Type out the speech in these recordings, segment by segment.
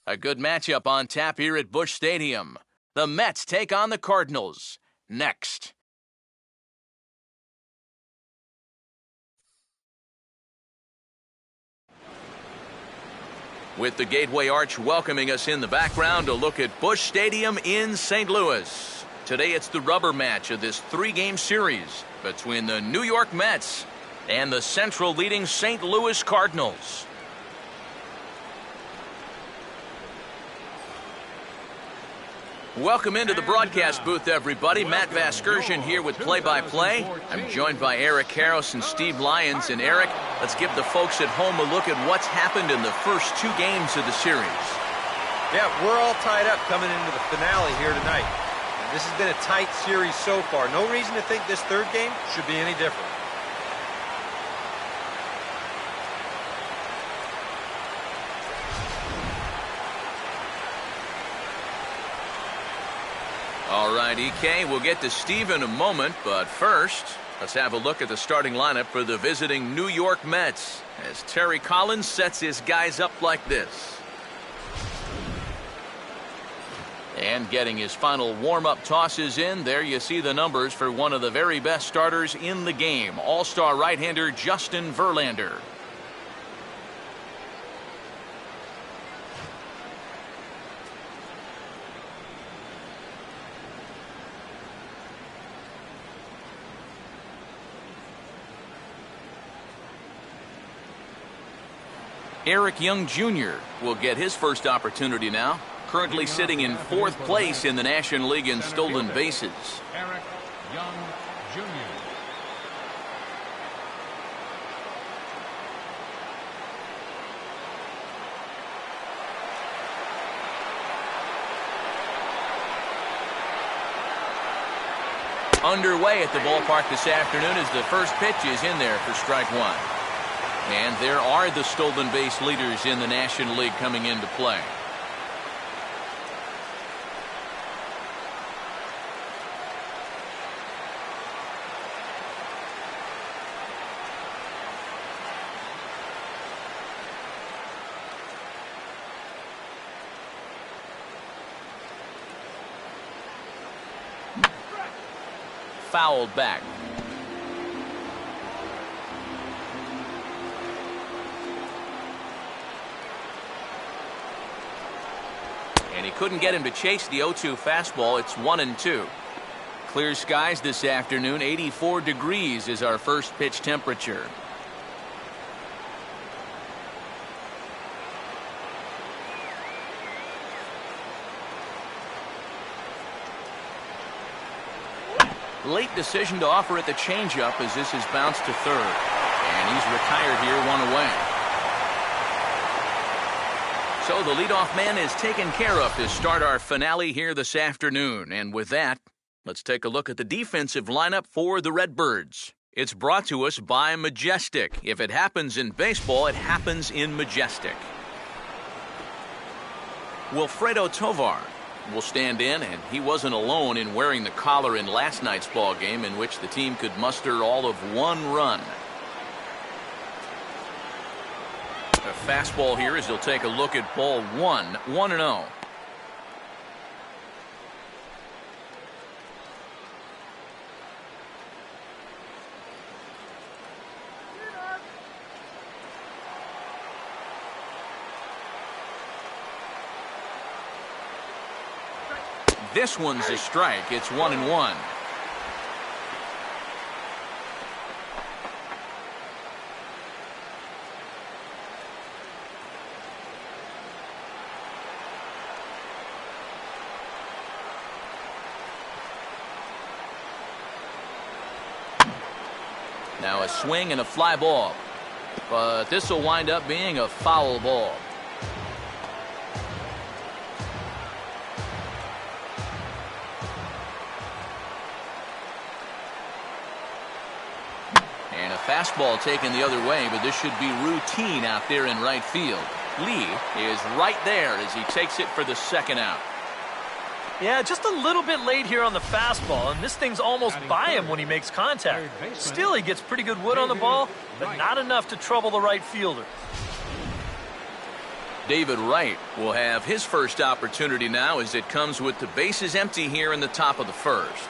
A good matchup on tap here at Busch Stadium. The Mets take on the Cardinals. Next. With the Gateway Arch welcoming us in the background, a look at Busch Stadium in St. Louis. Today it's the rubber match of this three-game series between the New York Mets and the Central leading St. Louis Cardinals. Welcome into the broadcast booth, everybody. Matt Vasgersian here with play-by-play. I'm joined by Eric Harris and Steve Lyons. And Eric, let's give the folks at home a look at what's happened in the first two games of the series. Yeah, we're all tied up coming into the finale here tonight. This has been a tight series so far. No reason to think this third game should be any different. All right, EK, we'll get to Steve in a moment, but first, let's have a look at the starting lineup for the visiting New York Mets as Terry Collins sets his guys up like this. And getting his final warm-up tosses in, there you see the numbers for one of the very best starters in the game, all-star right-hander Justin Verlander. Eric Young Jr. will get his first opportunity now, currently sitting in fourth place in the National League in stolen bases. Eric Young Jr. Underway at the ballpark this afternoon as the first pitch is in there for strike one. And there are the stolen base leaders in the National League coming into play. Fouled back. And he couldn't get him to chase the 0-2 fastball. It's 1-2. Clear skies this afternoon. 84 degrees is our first pitch temperature. Late decision to offer at the changeup as this is bounced to third. And he's retired here, one away. So the leadoff man is taken care of to start our finale here this afternoon. And with that, let's take a look at the defensive lineup for the Redbirds. It's brought to us by Majestic. If it happens in baseball, it happens in Majestic. Wilfredo Tovar will stand in, and he wasn't alone in wearing the collar in last night's ball game in which the team could muster all of one run. A fastball here as he'll take a look at ball one, 1-0. This one's a strike. It's 1-1. Now a swing and a fly ball. But this will wind up being a foul ball. And a fastball taken the other way, but this should be routine out there in right field. Lee is right there as he takes it for the second out. Yeah, just a little bit late here on the fastball, and this thing's almost by him when he makes contact. Still, he gets pretty good wood on the ball, but not enough to trouble the right fielder. David Wright will have his first opportunity now as it comes with the bases empty here in the top of the first.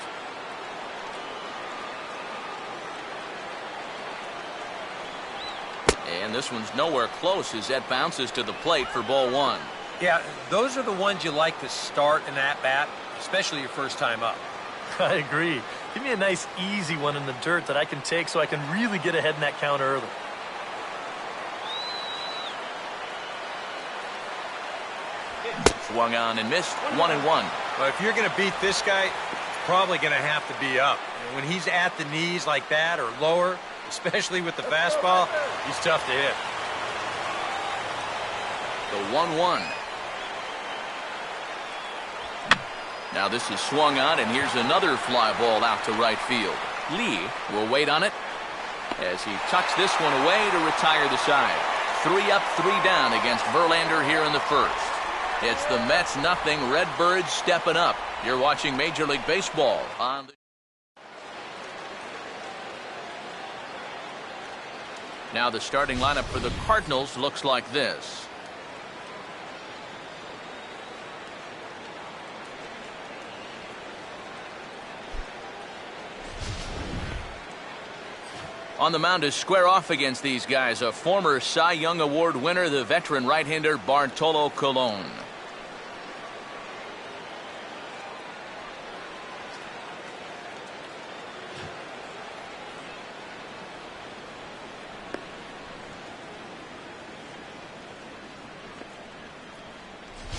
And this one's nowhere close as that bounces to the plate for ball one. Yeah, those are the ones you like to start in that bat, especially your first time up. I agree. Give me a nice, easy one in the dirt that I can take so I can really get ahead in that count early. Swung on and missed. 1-1. Well, if you're going to beat this guy, it's probably going to have to be up. When he's at the knees like that or lower, especially with the fastball, he's tough to hit. The 1-1. Now this is swung on, and here's another fly ball out to right field. Lee will wait on it as he tucks this one away to retire the side. 3 up, 3 down against Verlander here in the first. It's the Mets nothing, Redbirds stepping up. You're watching Major League Baseball on the... Now the starting lineup for the Cardinals looks like this. On the mound to square off against these guys, a former Cy Young Award winner, the veteran right-hander Bartolo Colon.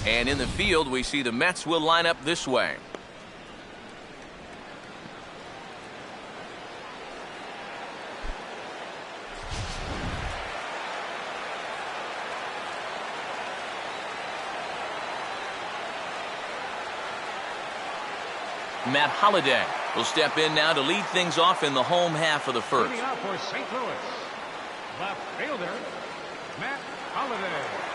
And in the field, we see the Mets will line up this way. Matt Holliday will step in now to lead things off in the home half of the first. Leading out for St. Louis, left fielder, Matt Holliday.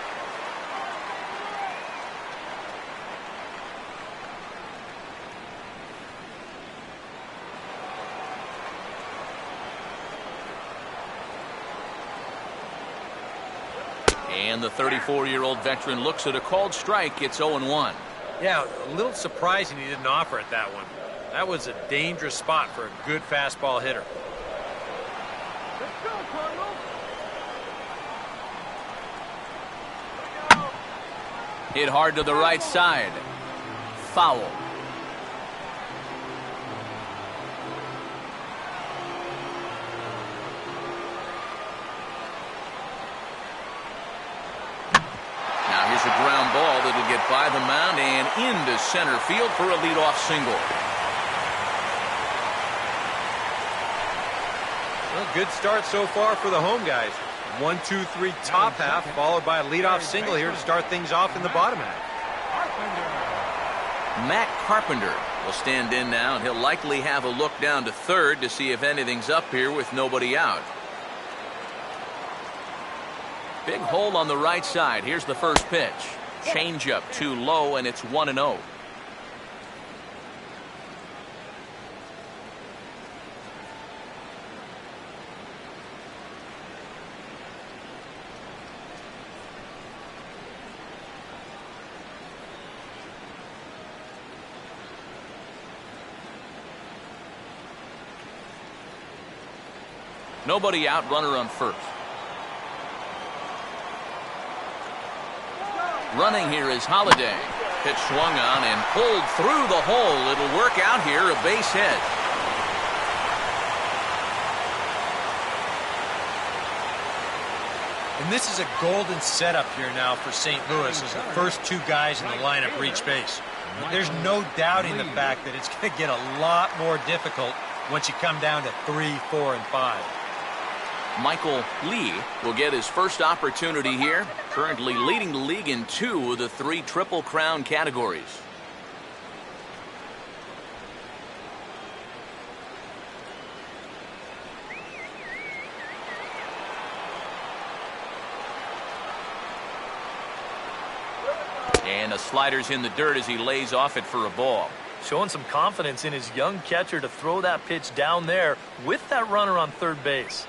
And the 34-year-old veteran looks at a called strike. It's 0-1. Yeah, a little surprising he didn't offer it that one. That was a dangerous spot for a good fastball hitter. Let's go, Cardinals. Hit hard to the right side. Foul. A ground ball that'll get by the mound and into center field for a leadoff single. Well, good start so far for the home guys. 1, 2, 3 top half, followed by a leadoff single here to start things off in the bottom half. Matt Carpenter will stand in now, and he'll likely have a look down to third to see if anything's up here with nobody out. Big hole on the right side. Here's the first pitch. Changeup too low, and it's 1-0. Nobody out, runner on first. Running here is Holliday. Pitch swung on and pulled through the hole. It'll work out here, a base hit. And this is a golden setup here now for St. Louis as the first 2 guys in the lineup reach base. There's no doubting the fact that it's going to get a lot more difficult once you come down to 3, 4, and 5. Michael Lee will get his first opportunity here, currently leading the league in 2 of the 3 Triple Crown categories. And a slider's in the dirt as he lays off it for a ball. Showing some confidence in his young catcher to throw that pitch down there with that runner on third base.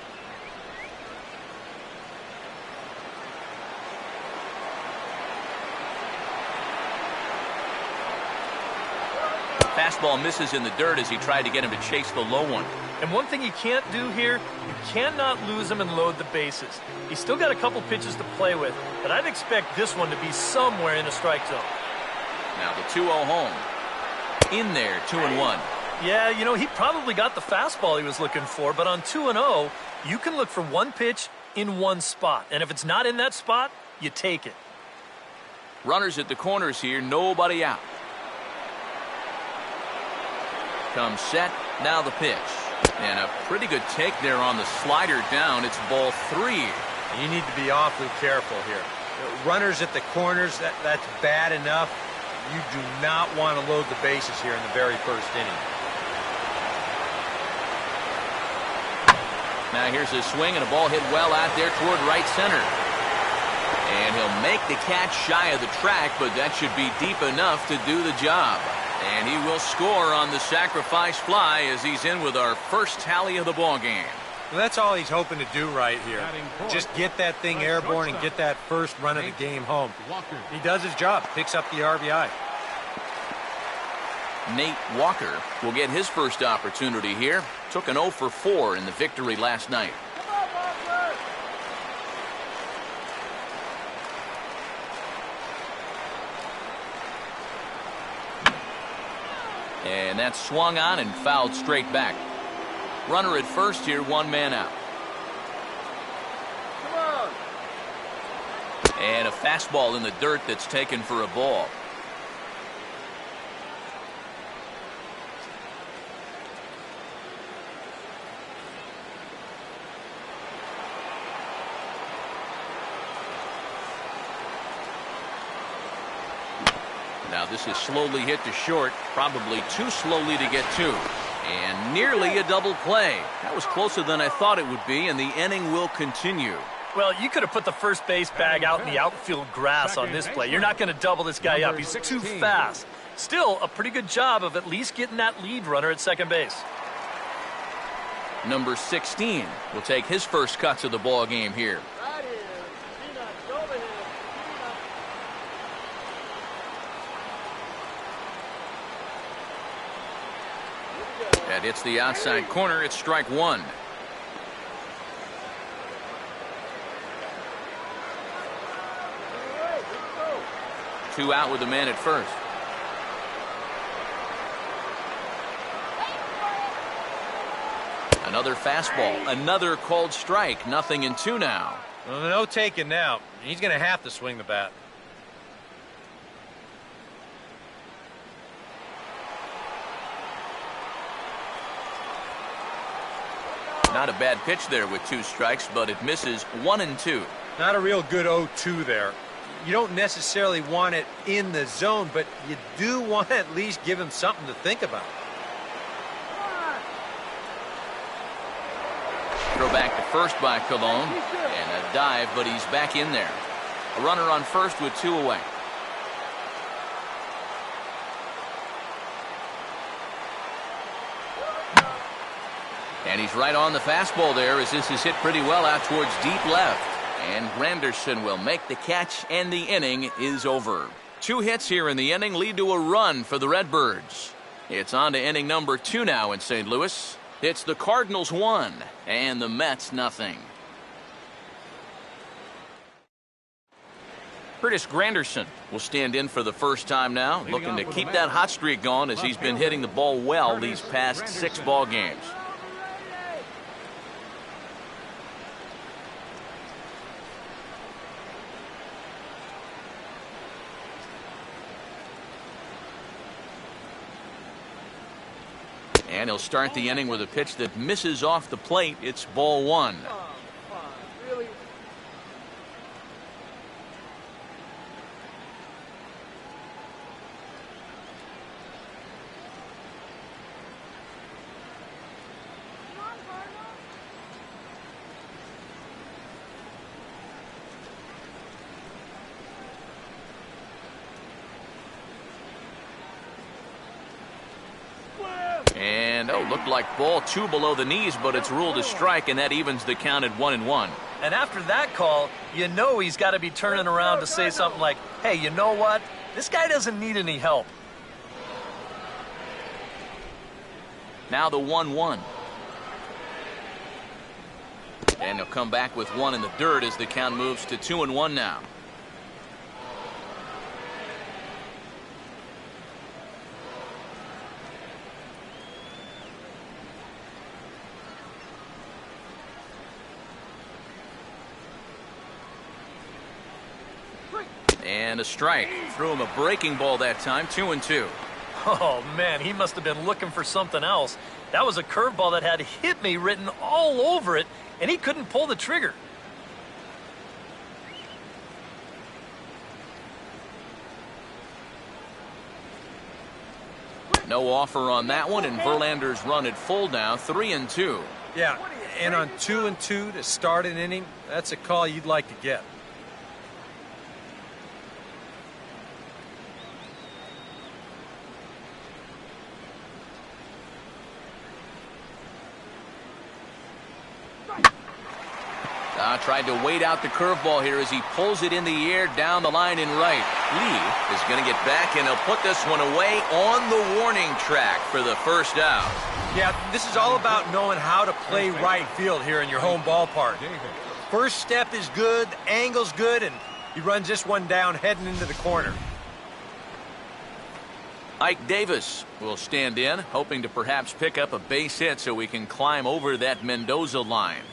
fastball misses in the dirt as he tried to get him to chase the low one. And one thing you can't do here, you cannot lose him and load the bases. He's still got a couple pitches to play with, but I'd expect this one to be somewhere in the strike zone. Now the 2-0 home. In there, 2-1. Yeah, you know, he probably got the fastball he was looking for, but on 2-0, you can look for one pitch in one spot. And if it's not in that spot, you take it. Runners at the corners here, nobody out. Comes set, now the pitch. And a pretty good take there on the slider down. It's ball 3. You need to be awfully careful here. Runners at the corners, that's bad enough. You do not want to load the bases here in the very first inning. Now here's a swing and a ball hit well out there toward right center. And he'll make the catch shy of the track, but that should be deep enough to do the job. And he will score on the sacrifice fly as he's in with our first tally of the ball game. Well, that's all he's hoping to do right here. Just get that thing airborne and get that first run of the game home. He does his job, picks up the RBI. Nate Walker will get his first opportunity here. Took an 0 for 4 in the victory last night. And that's swung on and fouled straight back. Runner at first here, one man out. And a fastball in the dirt that's taken for a ball. Now this is slowly hit to short, probably too slowly to get to. And nearly a double play. That was closer than I thought it would be, and the inning will continue. Well, you could have put the first base bag out in the outfield grass on this play. You're not going to double this guy up. He's too fast. Still, a pretty good job of at least getting that lead runner at second base. Number 16 will take his first cuts of the ball game here. That hits the outside corner. It's strike 1. Two out with the man at first. Another fastball, another called strike. 0-2 now. Well, no taking now. He's going to have to swing the bat. Not a bad pitch there with 2 strikes, but it misses 1-2. Not a real good 0-2 there. You don't necessarily want it in the zone, but you do want to at least give him something to think about. Throw back to first by Colon, and a dive, but he's back in there. A runner on first with 2 away. And he's right on the fastball there as this is hit pretty well out towards deep left. And Granderson will make the catch, and the inning is over. 2 hits here in the inning lead to a run for the Redbirds. It's on to inning number 2 now in St. Louis. It's the Cardinals 1 and the Mets 0. Curtis Granderson will stand in for the first time now, looking to keep that hot streak going as he's been hitting the ball well these past 6 ball games. And he'll start the inning with a pitch that misses off the plate. It's ball 1. And, looked like ball 2 below the knees, but it's ruled a strike, and that evens the count at 1-1. And after that call, you know he's got to be turning around to say something like, hey, you know what? This guy doesn't need any help. Now the 1-1. And he'll come back with one in the dirt as the count moves to 2-1 now. And a strike. Threw him a breaking ball that time, 2-2. Oh, man, he must have been looking for something else. That was a curveball that had "hit me" written all over it, and he couldn't pull the trigger. No offer on that one, and Verlander's run at full now, 3-2. Yeah, and on 2-2 to start an inning, that's a call you'd like to get. Tried to wait out the curveball here as he pulls it in the air down the line in right. Lee is going to get back, and he'll put this one away on the warning track for the first out. Yeah, this is all about knowing how to play right field here in your home ballpark. First step is good, the angle's good, and he runs this one down heading into the corner. Ike Davis will stand in, hoping to perhaps pick up a base hit so we can climb over that Mendoza line.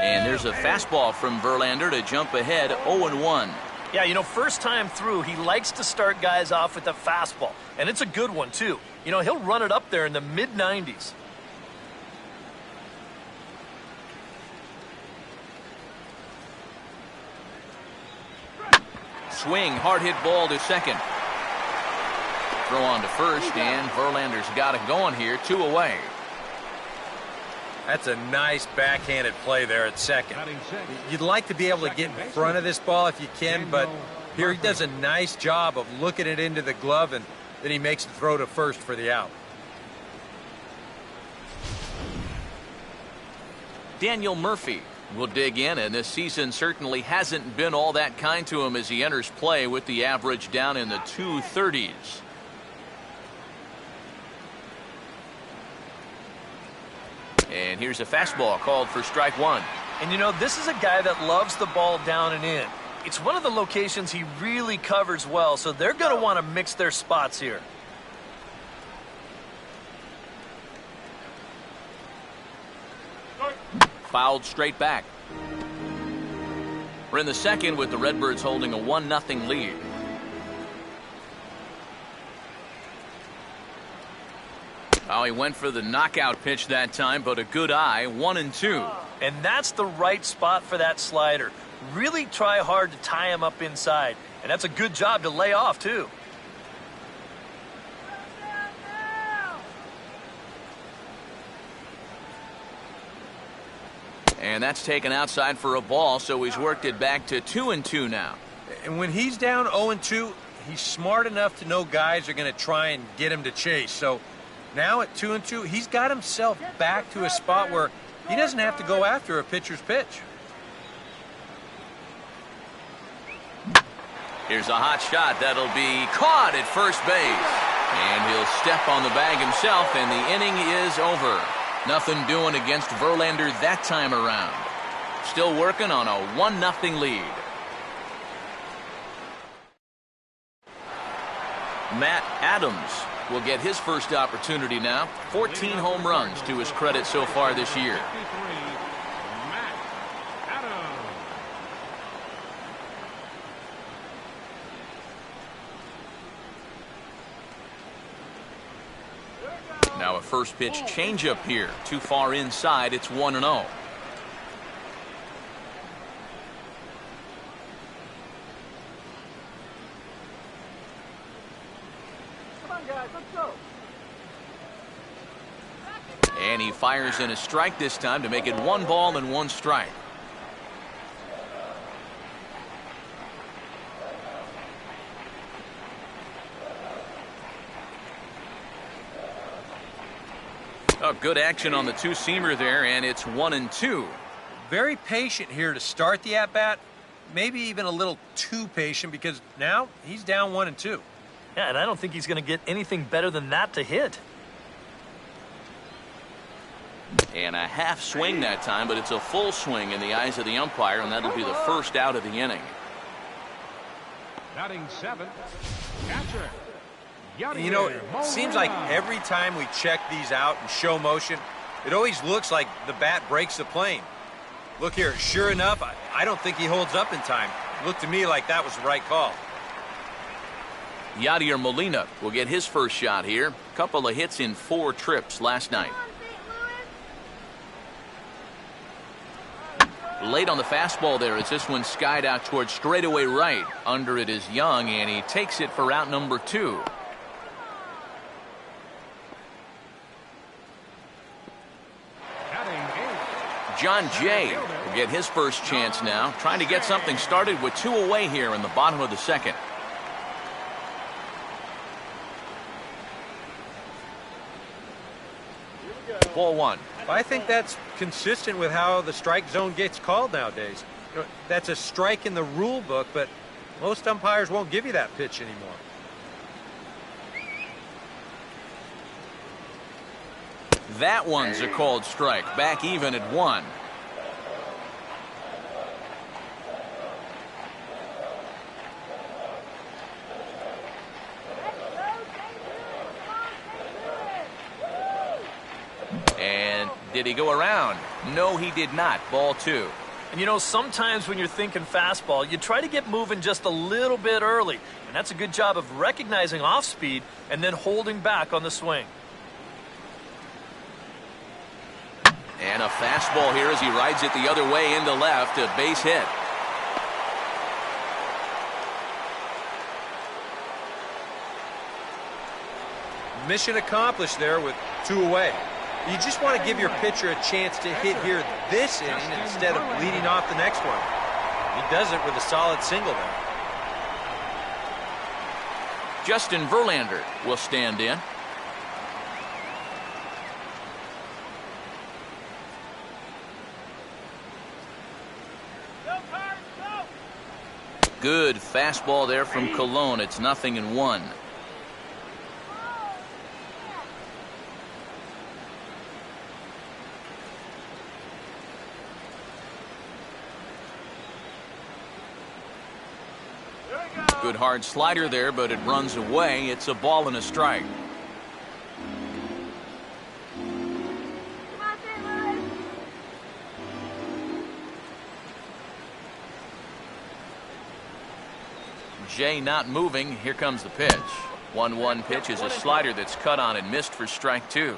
And there's a fastball from Verlander to jump ahead 0-1. Yeah, you know, first time through, he likes to start guys off with a fastball. And it's a good one, too. You know, he'll run it up there in the mid-90s. Swing, hard hit ball to second. Throw on to first, and Verlander's got it going here, 2 away. That's a nice backhanded play there at second. You'd like to be able to get in front of this ball if you can, but here he does a nice job of looking it into the glove, and then he makes the throw to first for the out. Daniel Murphy will dig in, and this season certainly hasn't been all that kind to him as he enters play with the average down in the 230s. And here's a fastball called for strike one. And you know, this is a guy that loves the ball down and in. It's one of the locations he really covers well, so they're going to want to mix their spots here. Fouled straight back. We're in the second with the Redbirds holding a 1-0 lead. Oh, he went for the knockout pitch that time, but a good eye, 1-2. And that's the right spot for that slider. Really try hard to tie him up inside. And that's a good job to lay off, too. And that's taken outside for a ball, so he's worked it back to 2-2 now. And when he's down 0-2, he's smart enough to know guys are going to try and get him to chase. So now at 2-2, he's got himself back to a spot where he doesn't have to go after a pitcher's pitch. Here's a hot shot that'll be caught at first base. And he'll step on the bag himself, and the inning is over. Nothing doing against Verlander that time around. Still working on a 1-0 lead. Matt Adams will get his first opportunity now. 14 home runs to his credit so far this year. Matt Adams. Now a first pitch changeup here. Too far inside. It's 1-0. Come on, guys, let's go. And he fires in a strike this time to make it 1 ball and 1 strike. Oh, good action on the two-seamer there, and it's 1-2. Very patient here to start the at-bat. maybe even a little too patient because now he's down 1-2. Yeah, and I don't think he's going to get anything better than that to hit. And a half swing that time, but it's a full swing in the eyes of the umpire, and that'll be the first out of the inning. Batting 7th, catcher. You know, it seems like every time we check these out and show motion, it always looks like the bat breaks the plane. Look here, sure enough, I don't think he holds up in time. It looked to me like that was the right call. Yadier Molina will get his first shot here. Couple of hits in 4 trips last night. Late on the fastball there as this one skied out towards straightaway right. Under it is Young, and he takes it for out number 2. John Jay will get his first chance now, trying to get something started with 2 away here in the bottom of the second. Ball 1. I think that's consistent with how the strike zone gets called nowadays. You know, that's a strike in the rule book, but most umpires won't give you that pitch anymore. That one's a called strike. Back even at 1. And did he go around? No, he did not. Ball 2. And you know, sometimes when you're thinking fastball, you try to get moving just a little bit early. And that's a good job of recognizing off speed and then holding back on the swing. And a fastball here as he rides it the other way into left. A base hit. Mission accomplished there with 2 away. You just want to give your pitcher a chance to hit here this inning instead of leading off the next one. He does it with a solid single there. Justin Verlander will stand in. Good fastball there from Cologne. It's 0-1. Good hard slider there, but it runs away. It's a ball and a strike. Jay not moving. Here comes the pitch. 1-1 pitch is a slider that's cut on and missed for strike 2.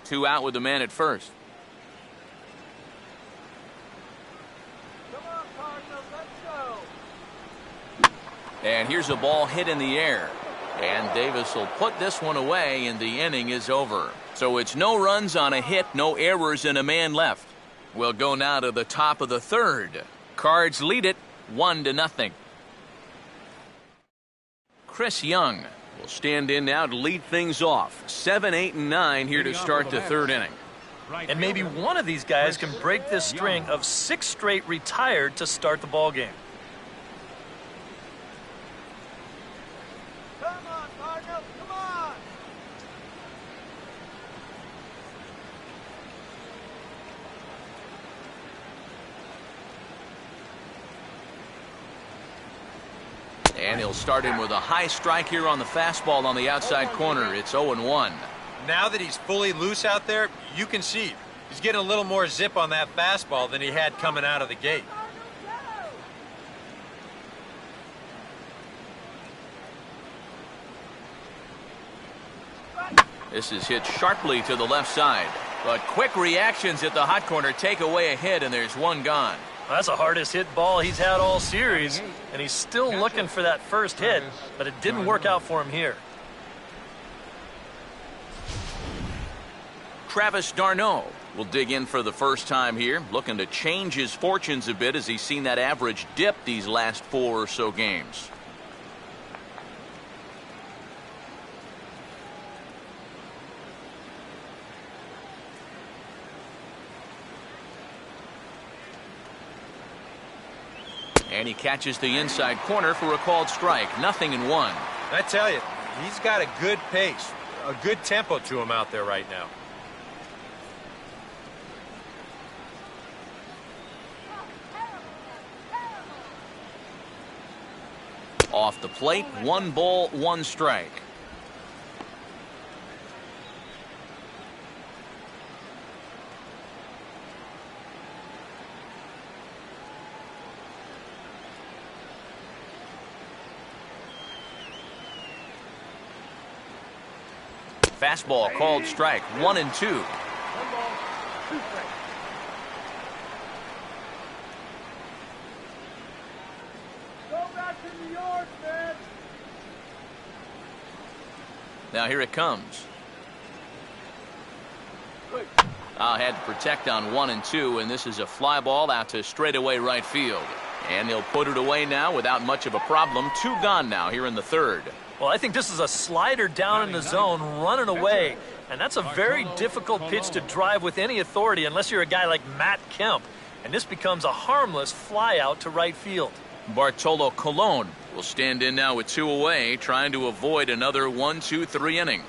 2 out with the man at first. And here's a ball hit in the air. And Davis will put this one away, and the inning is over. So it's no runs on a hit, no errors, and a man left. We'll go now to the top of the 3rd. Cards lead it 1-0. Chris Young will stand in now to lead things off. 7, 8, and 9 here to start the 3rd inning. And maybe one of these guys can break this string of 6 straight retired to start the ball game. And he'll start him with a high strike here on the fastball on the outside corner. It's 0-1. Now that he's fully loose out there, you can see he's getting a little more zip on that fastball than he had coming out of the gate. This is hit sharply to the left side. But quick reactions at the hot corner take away a hit, and there's one gone. That's the hardest hit ball he's had all series, and he's still looking for that first hit, but it didn't work out for him here. Travis d'Arnaud will dig in for the first time here, looking to change his fortunes a bit as he's seen that average dip these last 4 or so games. And he catches the inside corner for a called strike. 0-1. I tell you, he's got a good pace, a good tempo to him out there right now. Off the plate, 1 ball, 1 strike. Fastball called strike. 1-2. 1 ball, 2 strikes. Go back to New York, man. Now here it comes. Had to protect on 1 and 2, and this is a fly ball out to straightaway right field. And he'll put it away now without much of a problem. 2 gone now here in the 3rd. Well, I think this is a slider down in the zone, running away. And that's a very difficult pitch to drive with any authority unless you're a guy like Matt Kemp. And this becomes a harmless fly out to right field. Bartolo Colon will stand in now with 2 away, trying to avoid another 1-2-3 inning.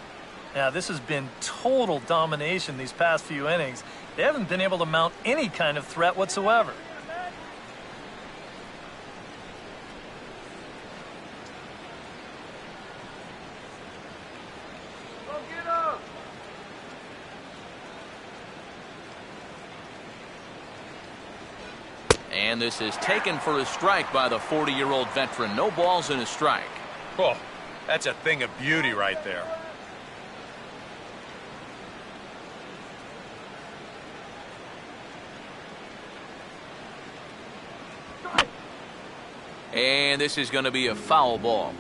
Yeah, this has been total domination these past few innings. They haven't been able to mount any kind of threat whatsoever. Go get him. And this is taken for a strike by the 40-year-old veteran. No balls and a strike. Oh, that's a thing of beauty right there. And this is going to be a foul ball.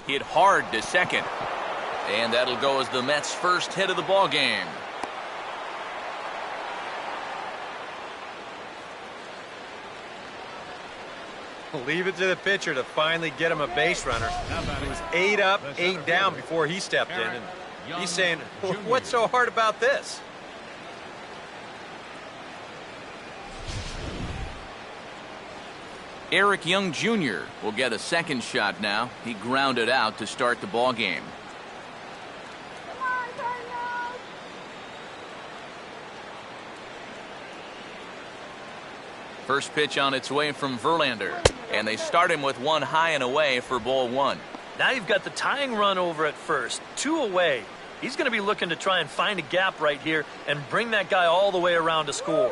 Hit hard to second. And that'll go as the Mets' first hit of the ball game. Leave it to the pitcher to finally get him a base runner. He was 8 up, 8 down before he stepped in, and he's saying, what's so hard about this? Eric Young Jr. will get a second shot now. He grounded out to start the ball game. Come on, Cardinals. First pitch on its way from Verlander. And they start him with 1 high and away for ball 1. Now you've got the tying run over at first, 2 away. He's going to be looking to try and find a gap right here and bring that guy all the way around to score.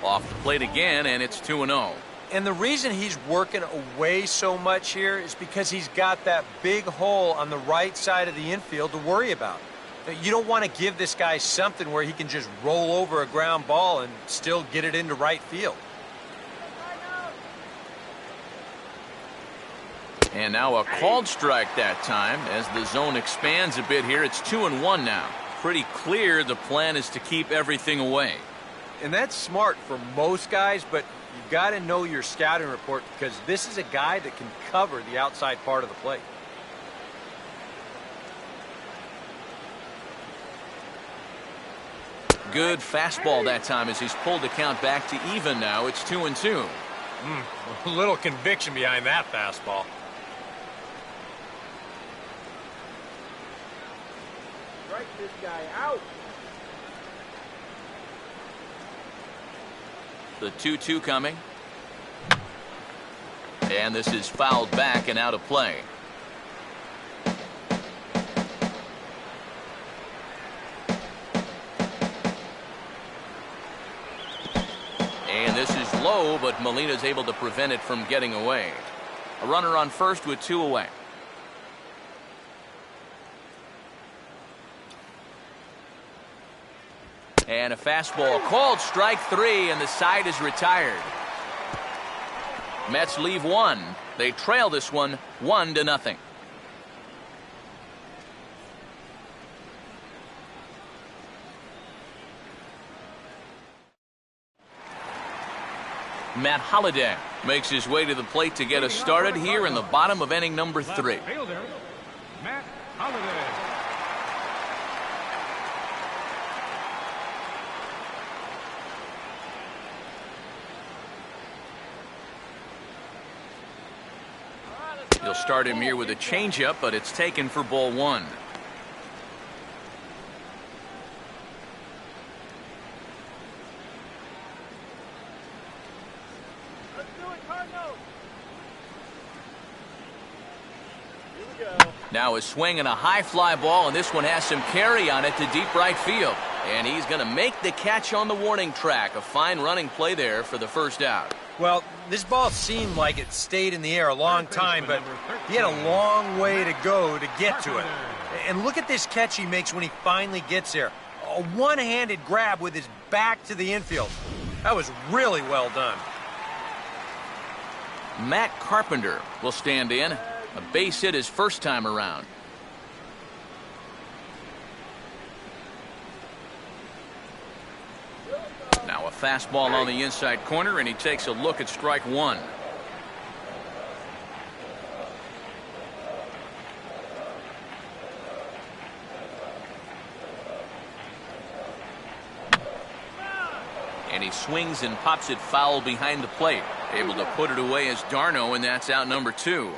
Off the plate again, and it's 2-0. And the reason he's working away so much here is because he's got that big hole on the right side of the infield to worry about. You don't want to give this guy something where he can just roll over a ground ball and still get it into right field. And now a called strike that time as the zone expands a bit here. It's 2-1 now. Pretty clear the plan is to keep everything away. And that's smart for most guys, but you've got to know your scouting report because this is a guy that can cover the outside part of the plate. Good fastball that time as he's pulled the count back to even now. It's 2-2. A little conviction behind that fastball. Strike this guy out. The 2-2 coming. And this is fouled back and out of play. And this is low, but Molina's able to prevent it from getting away. A runner on first with 2 away. And a fastball called strike 3, and the side is retired. Mets leave 1. They trail this one 1-0. Matt Holliday makes his way to the plate to get us started here in the bottom of inning number 3. Fielder, Matt Holliday. He'll start him here with a changeup, but it's taken for ball 1. Let's do it, Cardinals. Here we go. Now a swing and a high fly ball, and this one has some carry on it to deep right field. And he's going to make the catch on the warning track. A fine running play there for the first out. Well, this ball seemed like it stayed in the air a long time, but he had a long way to go to get to it. And look at this catch he makes when he finally gets there. A one-handed grab with his back to the infield. That was really well done. Matt Carpenter will stand in. A base hit his first time around. Now a fastball on the inside corner, and he takes a look at strike 1. And he swings and pops it foul behind the plate. Able to put it away as Darno, and that's out number 2.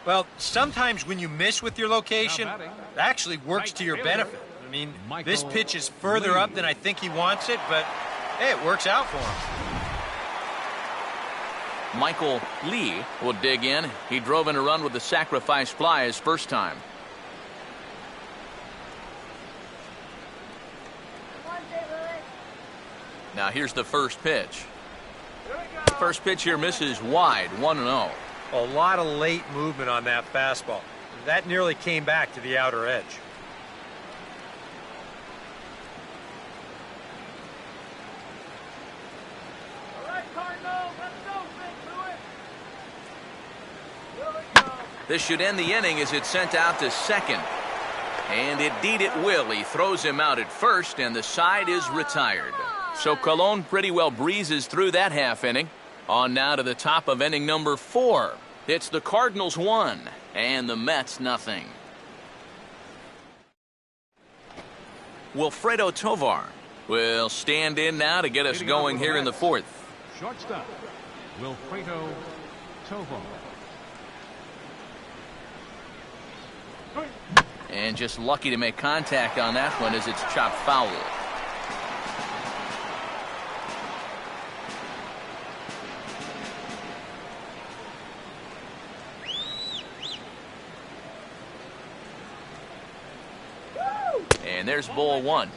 Well, sometimes when you miss with your location, it actually works to your benefit. I mean, this pitch is further up than I think he wants it, but hey, it works out for him. Michael Lee will dig in. He drove in a run with the sacrifice fly his first time. Now here's the first pitch. First pitch here misses wide, 1-0. A lot of late movement on that fastball. That nearly came back to the outer edge. All right, Cardinals, let's go, St. Louis. Here we go. This should end the inning as it's sent out to second. And indeed it will. He throws him out at first, and the side is retired. So Colon pretty well breezes through that half inning. On now to the top of inning number 4. It's the Cardinals 1 and the Mets nothing. Wilfredo Tovar will stand in now to get us going here in the 4th. Shortstop, Wilfredo Tovar. And just lucky to make contact on that one as it's chopped foul. And there's ball 1.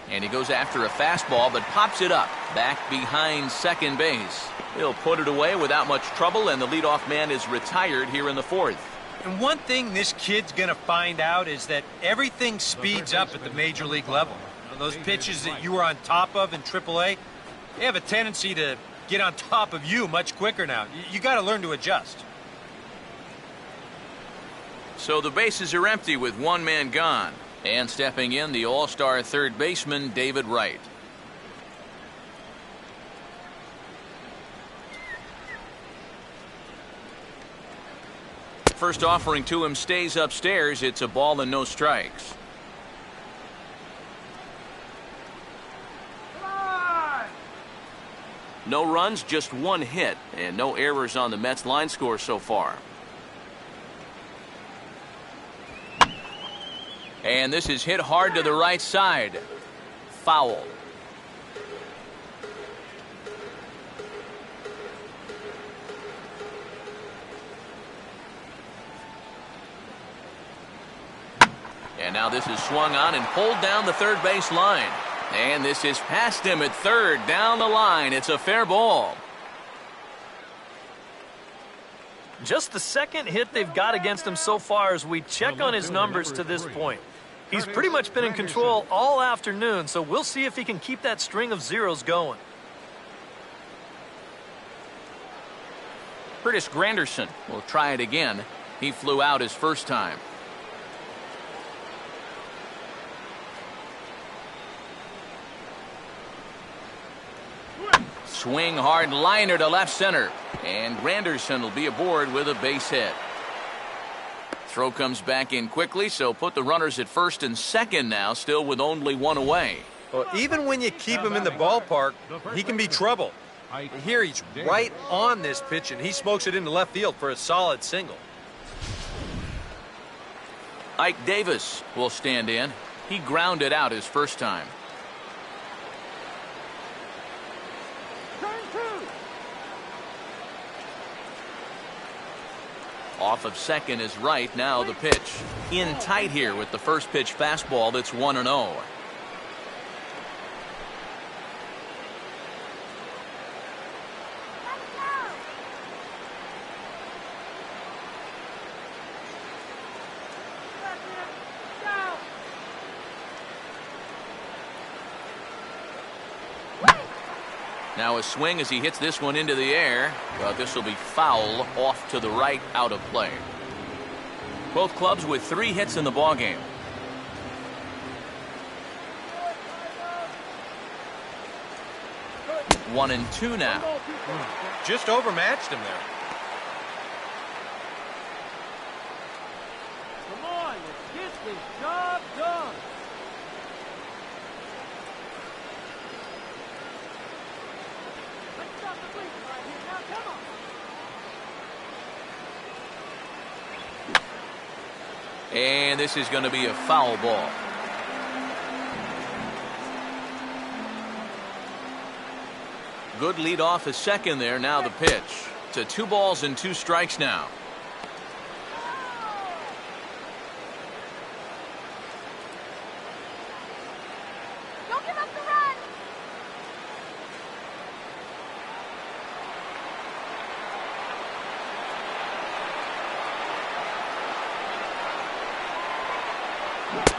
And he goes after a fastball, but pops it up back behind second base. He'll put it away without much trouble, and the leadoff man is retired here in the 4th. And one thing this kid's going to find out is that everything speeds up at the major league level. You know, those pitches that you were on top of in AAA, they have a tendency to get on top of you much quicker now. You got to learn to adjust. So the bases are empty with one man gone. And stepping in, the all-star third baseman, David Wright. First offering to him stays upstairs. It's a ball and no strikes. No runs, just one hit, and no errors on the Mets line score so far. And this is hit hard to the right side. Foul. And now this is swung on and pulled down the third base line. And this is past him at third, down the line. It's a fair ball. Just the second hit they've got against him so far as we check on his numbers to this point. He's pretty much been in control all afternoon, so we'll see if he can keep that string of zeros going. Curtis Granderson will try it again. He flew out his first time. Swing hard liner to left center. And Granderson will be aboard with a base hit. Throw comes back in quickly, so put the runners at first and second now, still with only one away. Well, even when you keep him in the ballpark, he can be trouble. Here he's right on this pitch, and he smokes it into left field for a solid single. Ike Davis will stand in. He grounded out his first time. Off of second is right. Now the pitch. In tight here with the first pitch fastball that's 1-0. Now a swing as he hits this one into the air, but this will be foul off to the right, out of play. Both clubs with 3 hits in the ballgame. One and two now. Just overmatched him there. Come on, let's get this job done. Let's stop the bleeding right here. Now, come on. And this is going to be a foul ball. Good lead off his second there. Now the pitch. To 2 balls and 2 strikes now. Don't give up the run.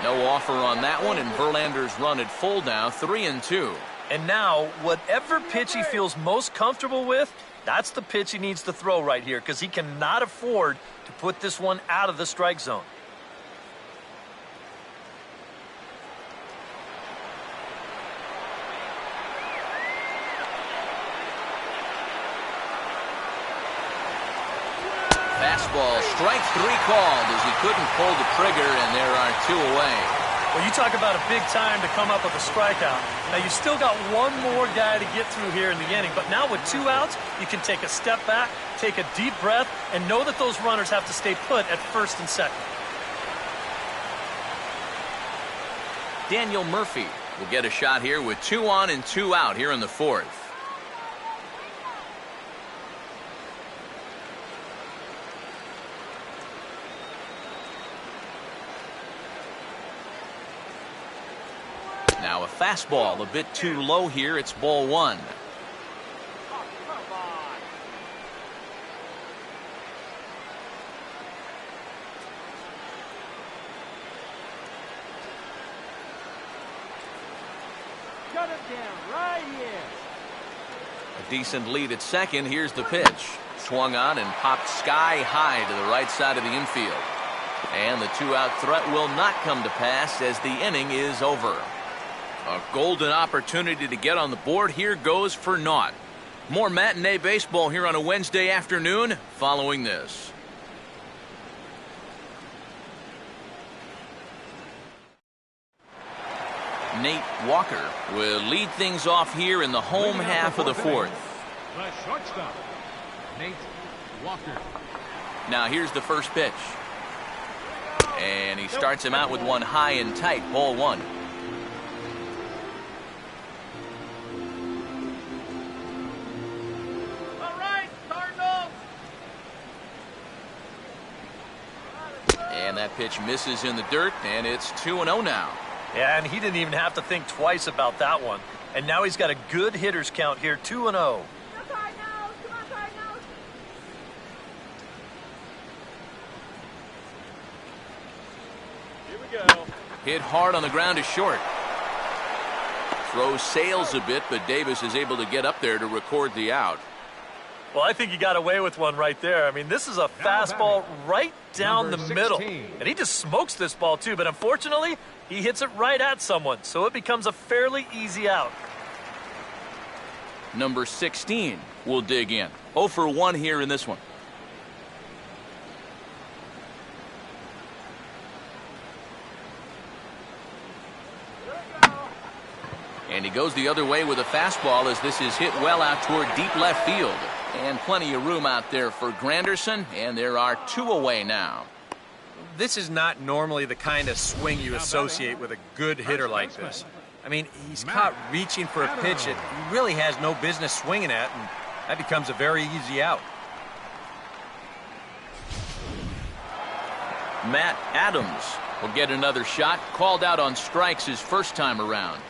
No offer on that one, and Verlander's run at full now, 3-2. And now, whatever pitch he feels most comfortable with, that's the pitch he needs to throw right here, because he cannot afford to put this one out of the strike zone. Fastball, strike 3 called as he couldn't pull the trigger, and there are 2 away. Well, you talk about a big time to come up with a strikeout. Now, you still got one more guy to get through here in the inning, but now with 2 outs, you can take a step back, take a deep breath, and know that those runners have to stay put at first and second. Daniel Murphy will get a shot here with 2 on and 2 out here in the 4th. Now a fastball a bit too low here. It's ball 1. Shut it down right here. A decent lead at second. Here's the pitch. Swung on and popped sky high to the right side of the infield. And the 2-out threat will not come to pass as the inning is over. A golden opportunity to get on the board here goes for naught. More matinee baseball here on a Wednesday afternoon following this. Nate Walker will lead things off here in the home half of the 4th. The shortstop, Nate Walker. Now here's the first pitch. And he starts him out with one high and tight, ball 1. All right, Cardinals. And that pitch misses in the dirt, and it's 2-0 now. Yeah, and he didn't even have to think twice about that one. And now he's got a good hitter's count here, 2-0. Come on, Cardinals. Come on, Cardinals. Here we go. Hit hard on the ground is short. Throw sails a bit, but Davis is able to get up there to record the out. Well, I think he got away with one right there. I mean, this is a fastball right down the middle. And he just smokes this ball, too. But unfortunately, he hits it right at someone. So it becomes a fairly easy out. Number 16 will dig in. 0 for 1 here in this one. And he goes the other way with a fastball as this is hit well out toward deep left field. And plenty of room out there for Granderson, and there are 2 away now. This is not normally the kind of swing you associate with a good hitter like this. I mean, he's caught reaching for a pitch that he really has no business swinging at, and that becomes a very easy out. Matt Adams will get another shot, called out on strikes his first time around.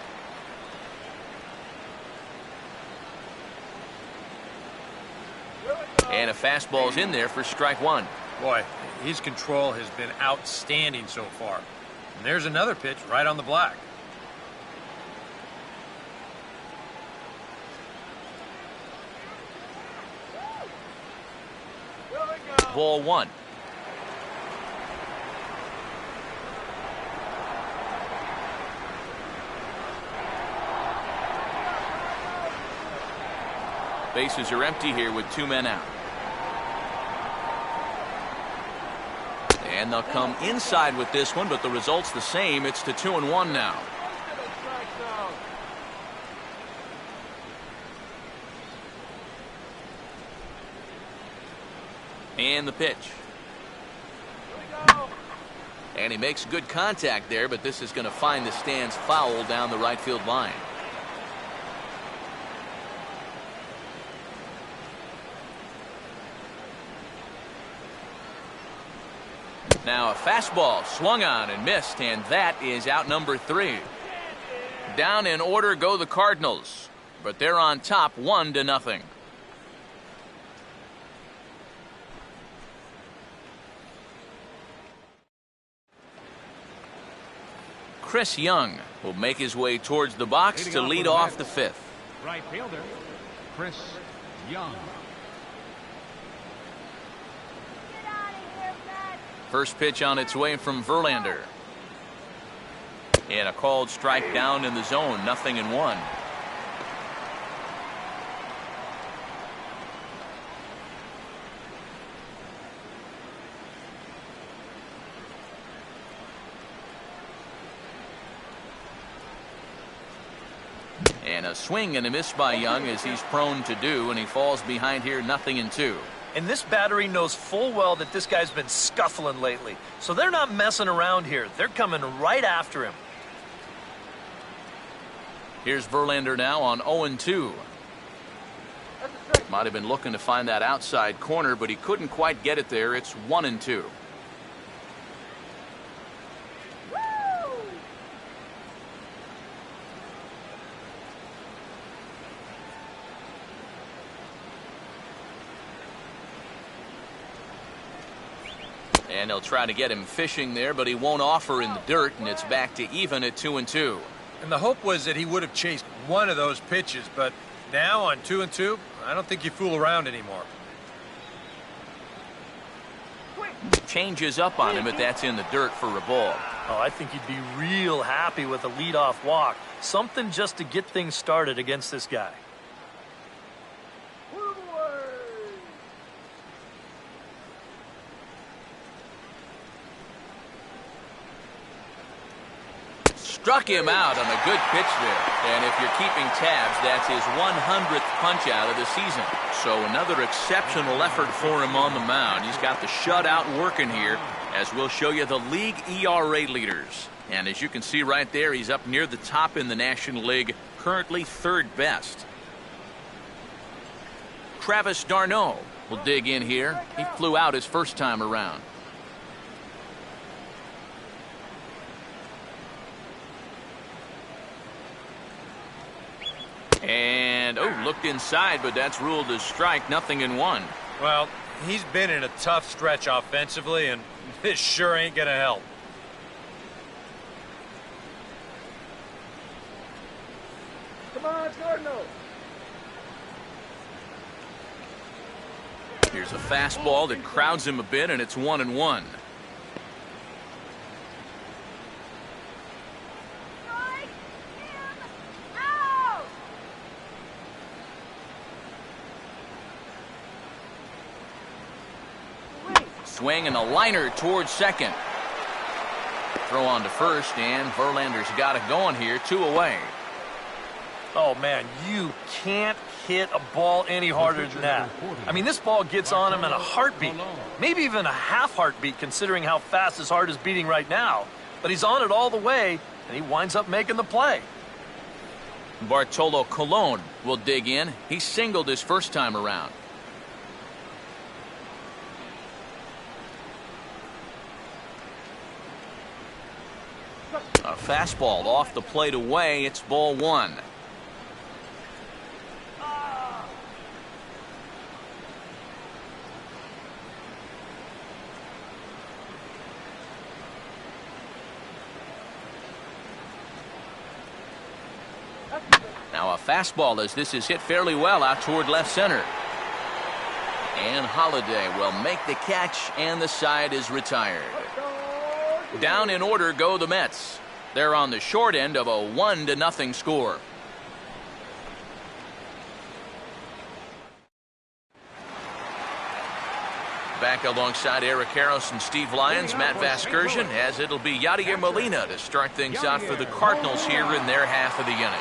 And a fastball's in there for strike 1. Boy, his control has been outstanding so far. And there's another pitch right on the black. Ball 1. Bases are empty here with 2 men out. And they'll come inside with this one, but the result's the same. It's to 2-1 now. And the pitch. And he makes good contact there, but this is going to find the stands foul down the right field line. Now a fastball swung on and missed, and that is out number 3. Down in order go the Cardinals, but they're on top 1-0. Chris Young will make his way towards the box to lead off the 5th. Right fielder, Chris Young. First pitch on its way from Verlander. And a called strike down in the zone, 0-1. And a swing and a miss by Young, as he's prone to do, and he falls behind here 0-2. And this battery knows full well that this guy's been scuffling lately. So they're not messing around here. They're coming right after him. Here's Verlander now on 0-2. Might have been looking to find that outside corner, but he couldn't quite get it there. It's 1-2. And they'll try to get him fishing there, but he won't offer in the dirt, and it's back to even at 2-2. And the hope was that he would have chased one of those pitches, but now on 2-2, I don't think you fool around anymore. Changes up on him, but that's in the dirt for a ball. Oh, I think he'd be real happy with a leadoff walk. Something just to get things started against this guy. Struck him out on a good pitch there. And if you're keeping tabs, that's his 100th punch out of the season. So another exceptional effort for him on the mound. He's got the shutout working here, as we'll show you the league ERA leaders. And as you can see right there, he's up near the top in the National League, currently 3rd best. Travis d'Arnaud will dig in here. He flew out his first time around. And, looked inside, but that's ruled as strike, 0-1. Well, he's been in a tough stretch offensively, and this sure ain't going to help. Come on, Cardinals. Here's a fastball that crowds him a bit, and it's 1-1. Strike him out! Swing and a liner towards second. Throw on to first, and Verlander's got it going here, 2 away. Oh, man, you can't hit a ball any harder than that. I mean, this ball gets on him in a heartbeat, maybe even a half heartbeat considering how fast his heart is beating right now. But he's on it all the way, and he winds up making the play. Bartolo Colon will dig in. He singled his first time around. A fastball off the plate away. It's ball 1. Now a fastball as this is hit fairly well out toward left center. And Holiday will make the catch, and the side is retired. Down in order go the Mets. They're on the short end of a 1-0 score. Back alongside Eric Harris and Steve Lyons, Matt Vasgersian, as it'll be Yadier Molina to start things out for the Cardinals here in their half of the inning.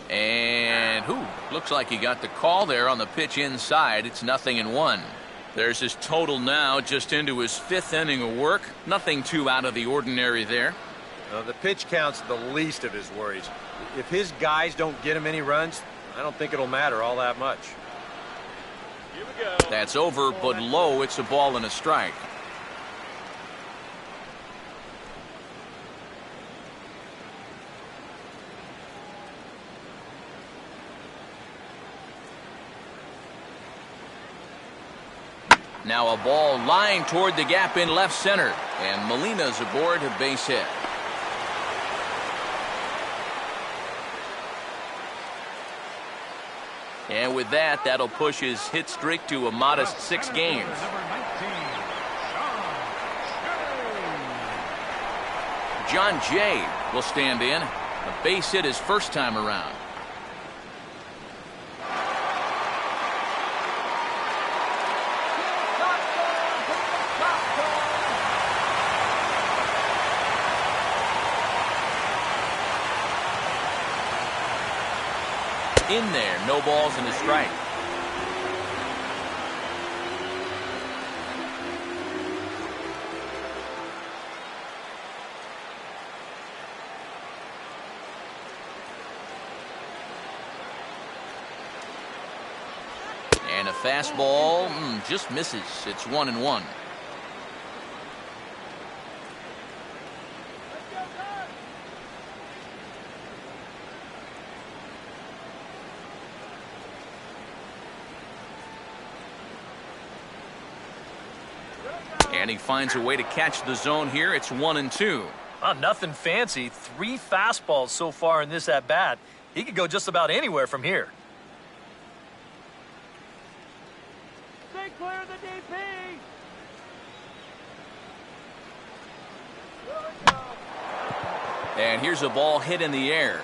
And looks like he got the call there on the pitch inside. It's 0-1. There's his total now, just into his 5th inning of work. Nothing too out of the ordinary there. The pitch count's the least of his worries. If his guys don't get him any runs, I don't think it'll matter all that much. Here we go. That's over, but low. It's a ball and a strike. Now a ball lying toward the gap in left center, and Molina's aboard a base hit. And with that, that'll push his hit streak to a modest 6 games. John Jay will stand in. A base hit his first time around. In there, no balls and a strike. And a fastball just misses. It's 1-1. And he finds a way to catch the zone here. It's 1-2. Nothing fancy. 3 fastballs so far in this at-bat. He could go just about anywhere from here. Stay clear of the DP. Here we go. And here's a ball hit in the air.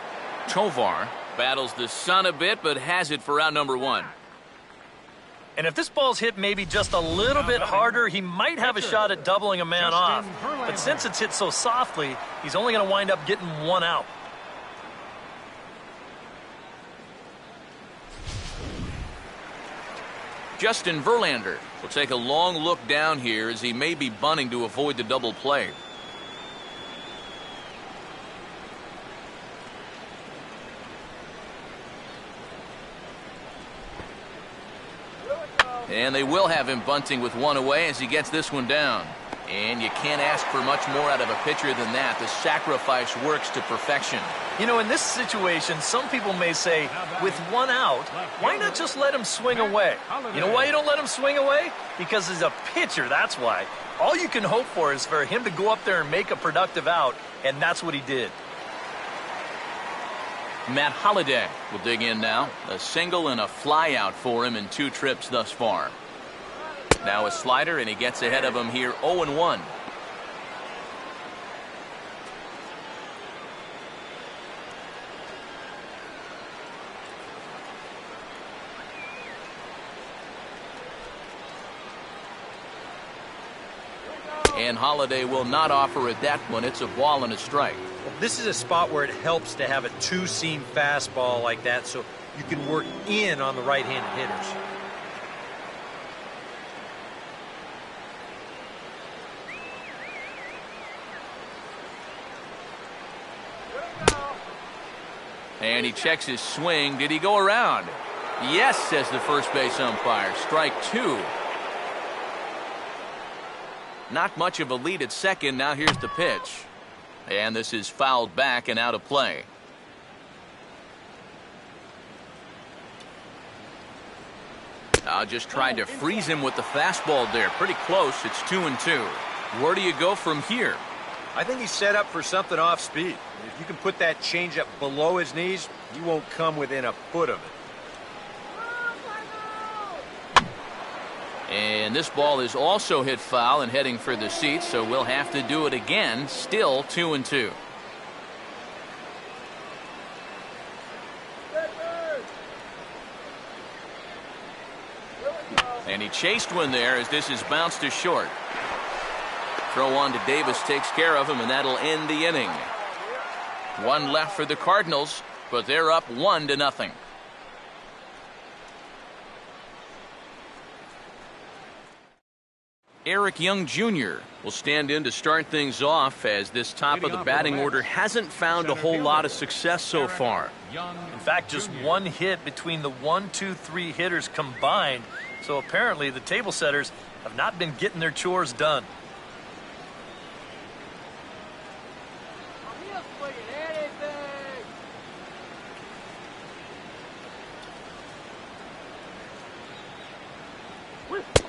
Tovar battles the sun a bit, but has it for out number 1. And if this ball's hit maybe just a little bit harder, he might have a shot at doubling a man off. But since it's hit so softly, he's only going to wind up getting 1 out. Justin Verlander will take a long look down here as he may be bunting to avoid the double play. And they will have him bunting with 1 away as he gets this one down. And you can't ask for much more out of a pitcher than that. The sacrifice works to perfection. You know, in this situation, some people may say, with one out, why not just let him swing away? You know why you don't let him swing away? Because he's a pitcher, that's why. All you can hope for is for him to go up there and make a productive out, and that's what he did. Matt Holliday will dig in now. A single and a fly out for him in 2 trips thus far. Now a slider, and he gets ahead of him here 0-1. And Holliday will not offer at that one. It's a ball and a strike. Well, this is a spot where it helps to have a 2-seam fastball like that so you can work in on the right-handed hitters. And he checks his swing. Did he go around? Yes, says the first base umpire. Strike 2. Not much of a lead at second. Now here's the pitch. And this is fouled back and out of play. Just trying to freeze him with the fastball there. Pretty close. It's 2-2. Where do you go from here? I think he's set up for something off speed. If you can put that changeup below his knees, you won't come within a foot of it. And this ball is also hit foul and heading for the seats, so we'll have to do it again. Still 2-2. And he chased one there as this is bounced to short. Throw on to Davis takes care of him, and that'll end the inning. 1 left for the Cardinals, but they're up 1-0. Eric Young Jr. will stand in to start things off as this top of the batting order hasn't found a whole lot of success so far. In fact, just 1 hit between the 1, 2, 3 hitters combined. So apparently the table setters have not been getting their chores done.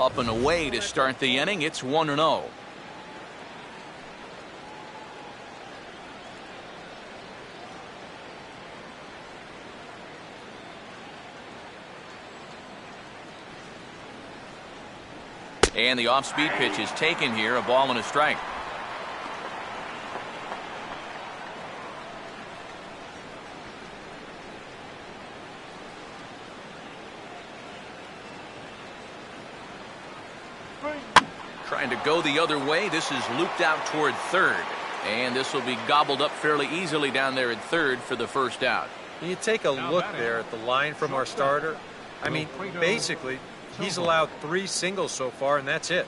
Up and away to start the inning. It's 1-0. And the off-speed pitch is taken here. A ball and a strike. Trying to go the other way. This is looped out toward third. And this will be gobbled up fairly easily down there at third for the first out. You take a look there at the line from our starter. I mean, basically, he's allowed 3 singles so far, and that's it.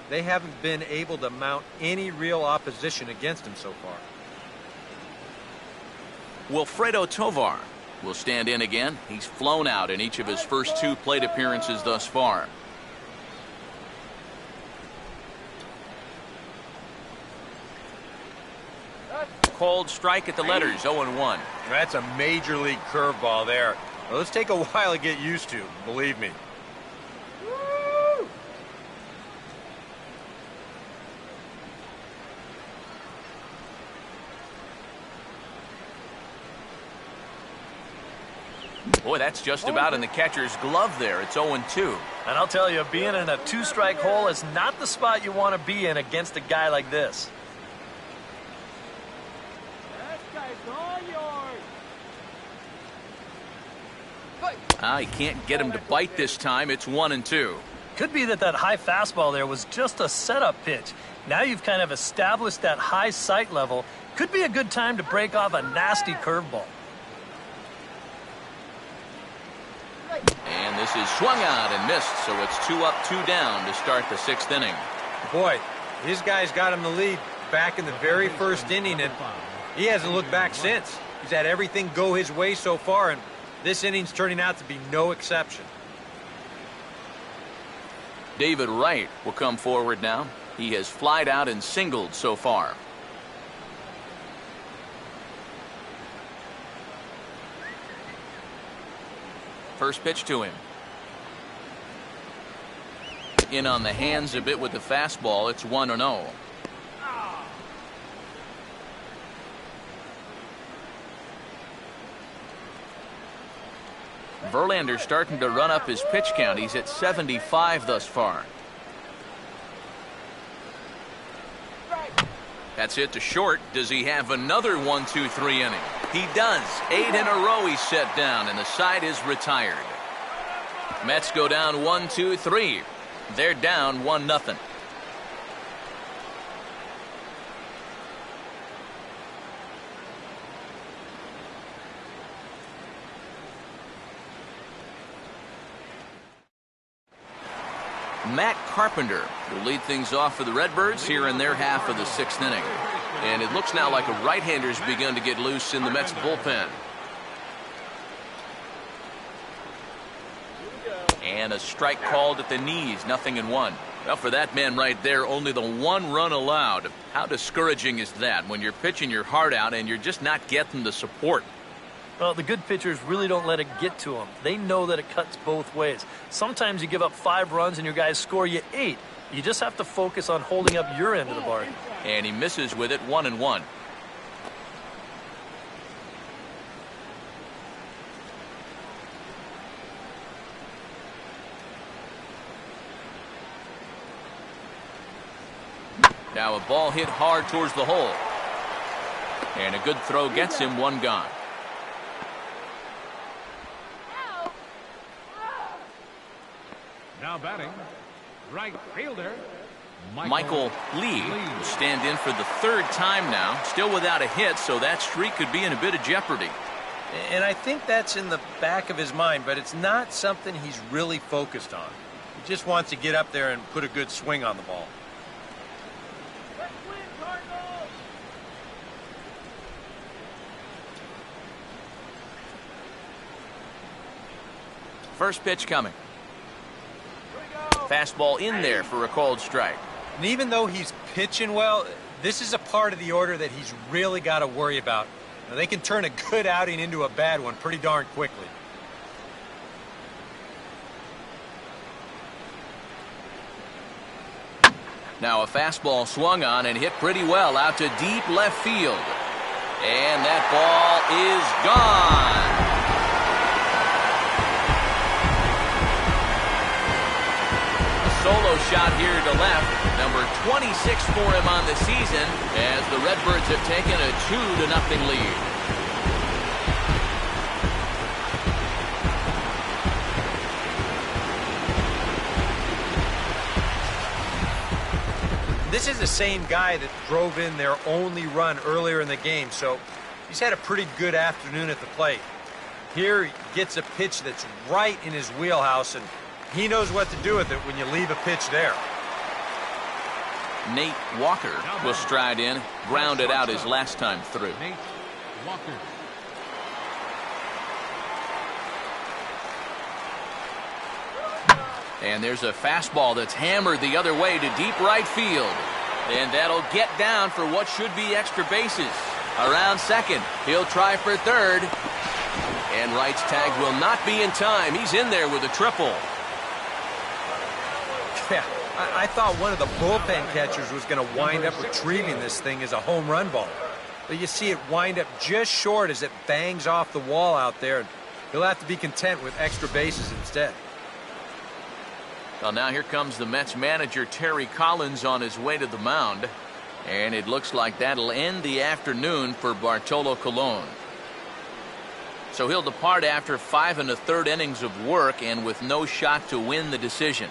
They haven't been able to mount any real opposition against him so far. Wilfredo Tovar will stand in again. He's flown out in each of his first 2 plate appearances thus far. Called strike at the letters, 0-1. That's a major league curveball there. Well, those take a while to get used to, believe me. Boy, that's just about in the catcher's glove there. It's 0-2. And I'll tell you, being in a 2-strike hole is not the spot you want to be in against a guy like this. He can't get him to bite this time. It's 1-2. Could be that high fastball there was just a setup pitch. Now you've kind of established that high sight level. Could be a good time to break off a nasty curveball. And this is swung out and missed, so it's 2 up, 2 down to start the 6th inning. Boy, his guys got him the lead back in the very first inning, and he hasn't looked back since. He's had everything go his way so far, and this inning's turning out to be no exception. David Wright will come forward now. He has flied out and singled so far. First pitch to him. In on the hands a bit with the fastball. It's 1-0. Verlander starting to run up his pitch count. He's at 75 thus far. That's hit to short. Does he have another 1-2-3 inning? He does. 8 in a row he's set down, and the side is retired. Mets go down 1-2-3. They're down 1-0. Matt Carpenter will lead things off for the Redbirds here in their half of the 6th inning. And it looks now like a right-hander's begun to get loose in the Mets bullpen. And a strike called at the knees, 0-1. Well, for that man right there, only the 1 run allowed. How discouraging is that when you're pitching your heart out and you're just not getting the support? Well, the good pitchers really don't let it get to them. They know that it cuts both ways. Sometimes you give up 5 runs and your guys score you 8. You just have to focus on holding up your end of the bargain. And he misses with it, 1-1. Now a ball hit hard towards the hole. And a good throw gets him 1 gone. Now batting, right fielder, Michael Lee will stand in for the 3rd time now. Still without a hit, so that streak could be in a bit of jeopardy. And I think that's in the back of his mind, but it's not something he's really focused on. He just wants to get up there and put a good swing on the ball. Let's win, Cardinals! First pitch coming. Fastball in there for a called strike. And even though he's pitching well, this is a part of the order that he's really got to worry about. Now, they can turn a good outing into a bad one pretty darn quickly. Now a fastball swung on and hit pretty well out to deep left field. And that ball is gone. Solo shot here to left, number 26 for him on the season, as the Redbirds have taken a 2-0 lead. This is the same guy that drove in their only run earlier in the game, so he's had a pretty good afternoon at the plate. Here he gets a pitch that's right in his wheelhouse, and he knows what to do with it when you leave a pitch there. Nate Walker will stride in, grounded out his last time through. Nate Walker. And there's a fastball that's hammered the other way to deep right field. And that'll get down for what should be extra bases. Around second, he'll try for third. And Wright's tag will not be in time. He's in there with a triple. Yeah, I thought one of the bullpen catchers was going to wind up retrieving this thing as a home run ball. But you see it wind up just short as it bangs off the wall out there. And he'll have to be content with extra bases instead. Well, now here comes the Mets manager, Terry Collins, on his way to the mound. And it looks like that'll end the afternoon for Bartolo Colon. So he'll depart after 5 1/3 innings of work and with no shot to win the decision.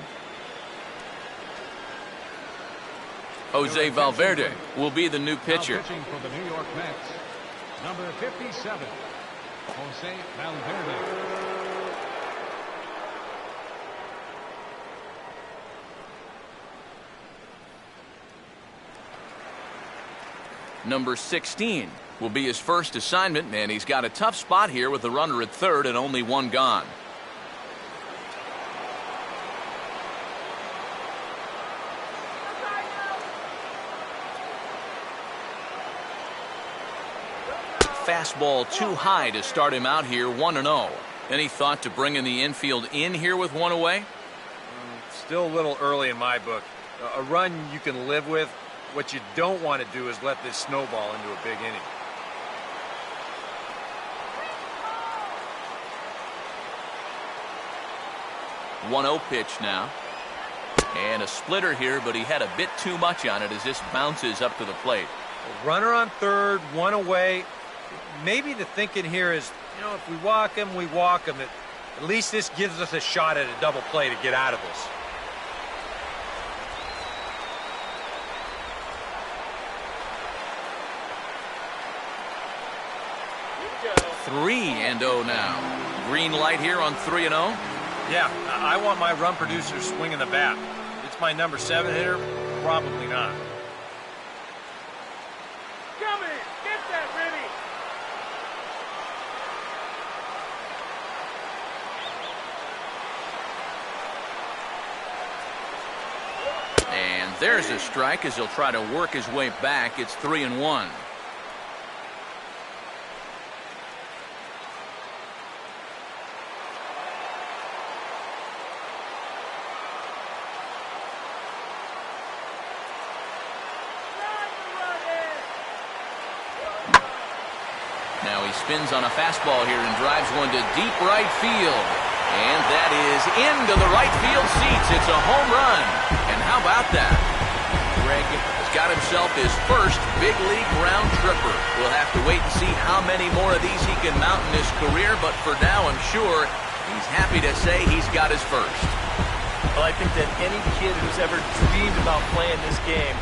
Jose Valverde will be the new pitcher. Now pitching for the New York Mets, number 57, Jose Valverde. Number 16 will be his first assignment, and he's got a tough spot here with the runner at third and only 1 gone. fastball too high to start him out here 1-0. Any thought to bringing the infield in here with one away? Still a little early in my book. A run you can live with. What you don't want to do is let this snowball into a big inning. One 1-0 pitch now. And a splitter here, but he had a bit too much on it as this bounces up to the plate. A runner on third, one away. Maybe the thinking here is, if we walk him, we walk him. At least this gives us a shot at a double play to get out of this. 3-0 now. Green light here on 3-0. Yeah, I want my run producer swinging the bat. It's my number 7 hitter, probably not. Come in. Get that ready. And there's a strike as he'll try to work his way back. It's 3-1. Now he spins on a fastball here and drives one to deep right field. And that is into the right field seats. It's a home run. And how about that? Greg has got himself his first big league round tripper. We'll have to wait and see how many more of these he can mount in his career, but for now I'm sure he's happy to say he's got his first. Well, I think that any kid who's ever dreamed about playing this game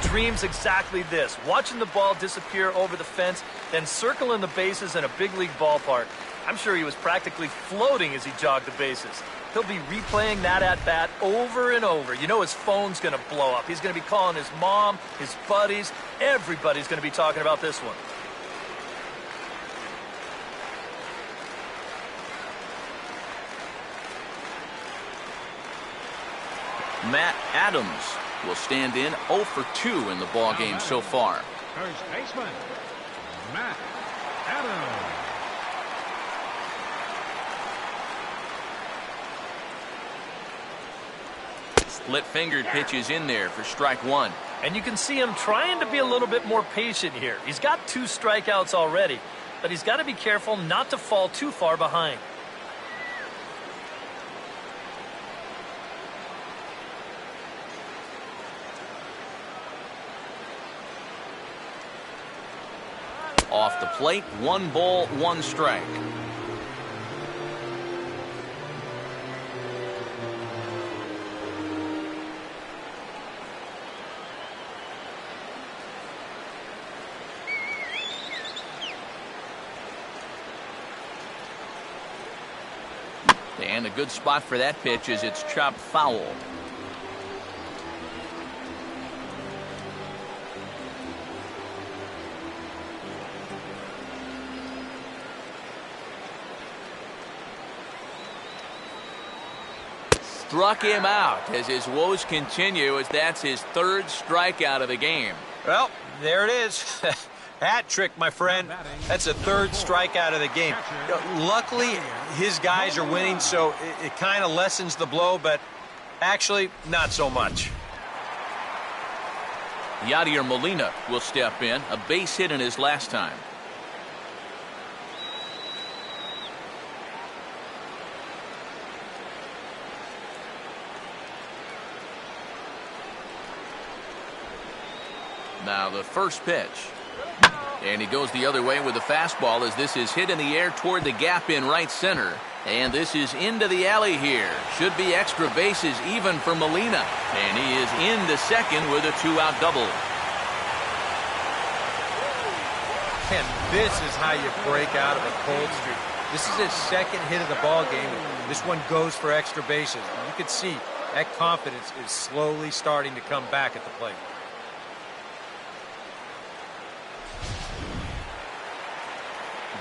dreams exactly this. Watching the ball disappear over the fence, then circling the bases in a big league ballpark. I'm sure he was practically floating as he jogged the bases. He'll be replaying that at-bat over and over. You know his phone's going to blow up. He's going to be calling his mom, his buddies. Everybody's going to be talking about this one. Matt Adams will stand in 0 for 2 in the ball game so far. First baseman, Matt Adams. Split-fingered pitch is in there for strike one. And you can see him trying to be a little bit more patient here. He's got 2 strikeouts already, but he's got to be careful not to fall too far behind. Off the plate, 1 ball, 1 strike. And a good spot for that pitch as it's chopped foul. Struck him out as his woes continue, as that's his 3rd strikeout of the game. Well, there it is. Hat trick, my friend. That's a 3rd strikeout of the game. Luckily, his guys are winning, so it kind of lessens the blow, but actually, not so much. Yadier Molina will step in, a base hit in his last time. Now the first pitch. And he goes the other way with the fastball as this is hit in the air toward the gap in right center. And this is into the alley here. Should be extra bases even for Molina. And he is into second with a 2-out double. And this is how you break out of a cold streak. This is his 2nd hit of the ball game. This one goes for extra bases. You can see that confidence is slowly starting to come back at the plate.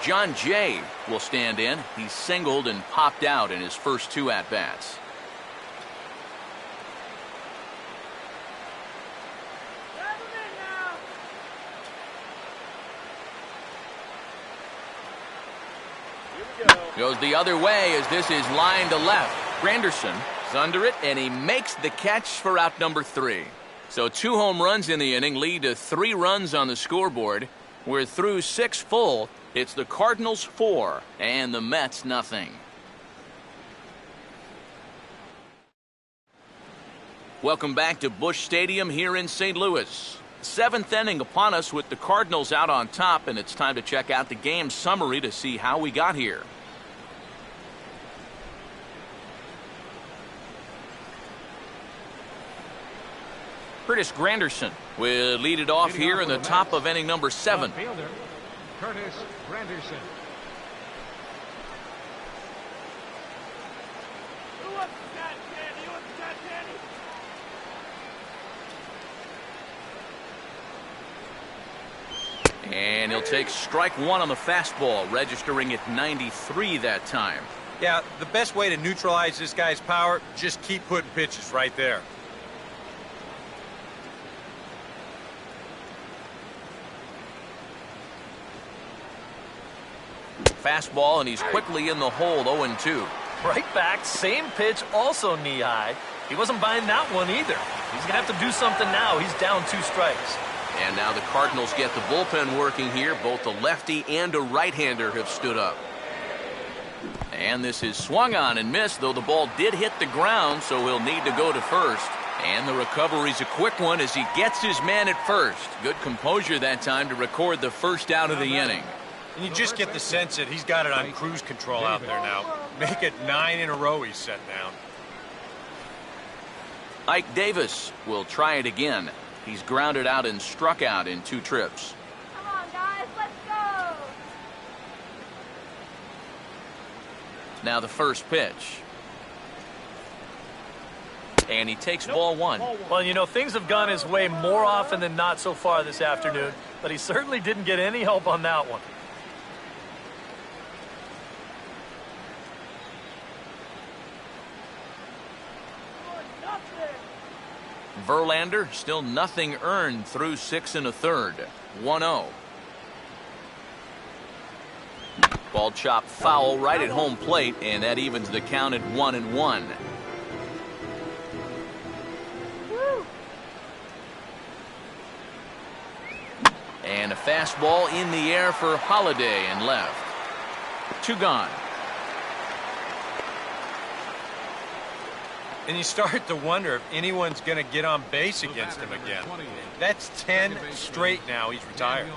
John Jay will stand in. He's singled and popped out in his first 2 at-bats. Goes the other way as this is line to left. Granderson is under it, and he makes the catch for out number 3. So 2 home runs in the inning lead to 3 runs on the scoreboard. We're through 6 full. It's the Cardinals 4 and the Mets nothing. Welcome back to Busch Stadium here in St. Louis. 7th inning upon us with the Cardinals out on top, and it's time to check out the game summary to see how we got here. Curtis Granderson will lead it off here in the top of inning number 7. Fielder, Curtis Granderson. And he'll take strike 1 on the fastball, registering at 93 that time. Yeah, the best way to neutralize this guy's power, just keep putting pitches right there. Fastball, and he's quickly in the hole, 0-2. Right back, same pitch, also knee-high. He wasn't buying that one either. He's going to have to do something now. He's down 2 strikes. And now the Cardinals get the bullpen working here. Both a lefty and a right-hander have stood up. And this is swung on and missed, though the ball did hit the ground, so he'll need to go to first. And the recovery's a quick one as he gets his man at first. Good composure that time to record the first out of the inning. And you just get the sense that he's got it on cruise control out there now. Make it 9 in a row he's set down. Ike Davis will try it again. He's grounded out and struck out in 2 trips. Come on, guys, let's go. Now the first pitch. And he takes ball 1. Well, you know, things have gone his way more often than not so far this afternoon, but he certainly didn't get any help on that one. Verlander still nothing earned through 6 1/3. 1-0. Ball chopped foul right at home plate, and that evens the count at 1-1. And a fastball in the air for Holiday and left. 2 gone. And you start to wonder if anyone's going to get on base against him again. That's 10 straight now he's retired.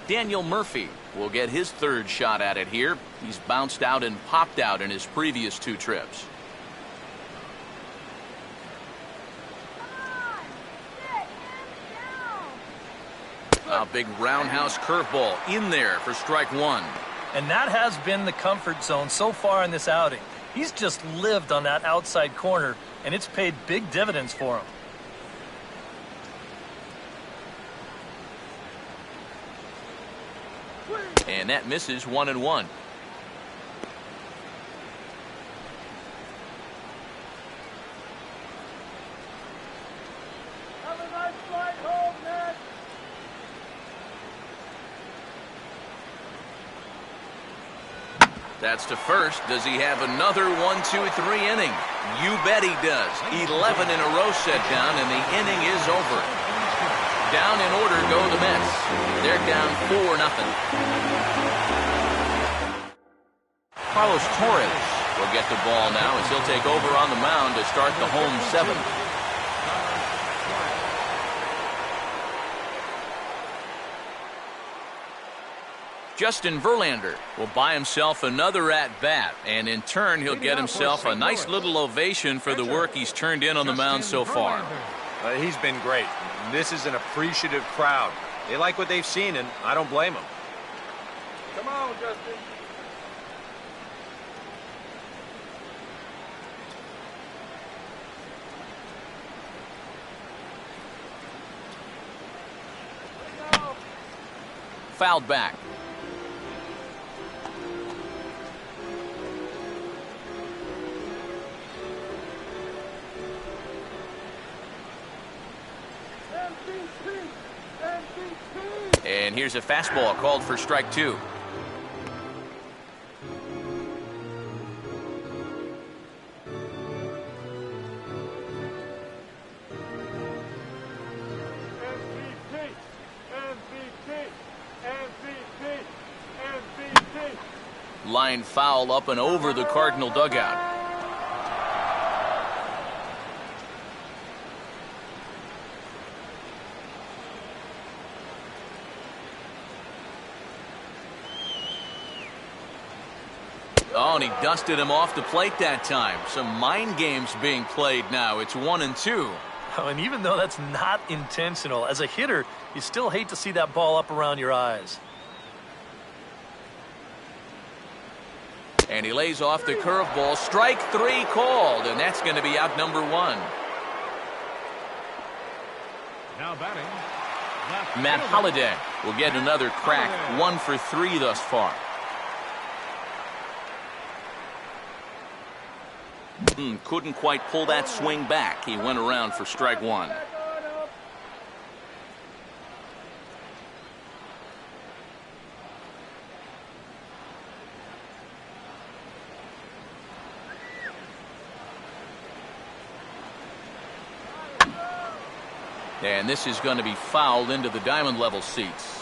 Daniel Murphy will get his 3rd shot at it here. He's bounced out and popped out in his previous 2 trips. A big roundhouse curveball in there for strike 1. And that has been the comfort zone so far in this outing. He's just lived on that outside corner, and it's paid big dividends for him. And that misses 1-1. Have a nice flight home, Ned. That's to first. Does he have another 1-2-3 inning? You bet he does. 11 in a row set down, and the inning is over. Down in order go the Mets. They're down 4-0. Carlos Torres will get the ball now as he'll take over on the mound to start the home 7th. Justin Verlander will buy himself another at-bat, and in turn he'll get himself a nice little ovation for the work he's turned in on the mound so far. He's been great. This is an appreciative crowd. They like what they've seen, and I don't blame them. Come on, Justin. Fouled back. MVP! MVP! And here's a fastball called for strike 2. Line foul up and over the Cardinal dugout. Oh, and he dusted him off the plate that time. Some mind games being played now. It's 1-2. Oh, and even though that's not intentional, as a hitter, you still hate to see that ball up around your eyes. And he lays off the curveball. Strike 3 called, and that's going to be out number 1. Now batting. Matt Holliday will get another crack. 1 for 3 thus far. Couldn't quite pull that swing back. He went around for strike 1. And this is going to be fouled into the diamond level seats.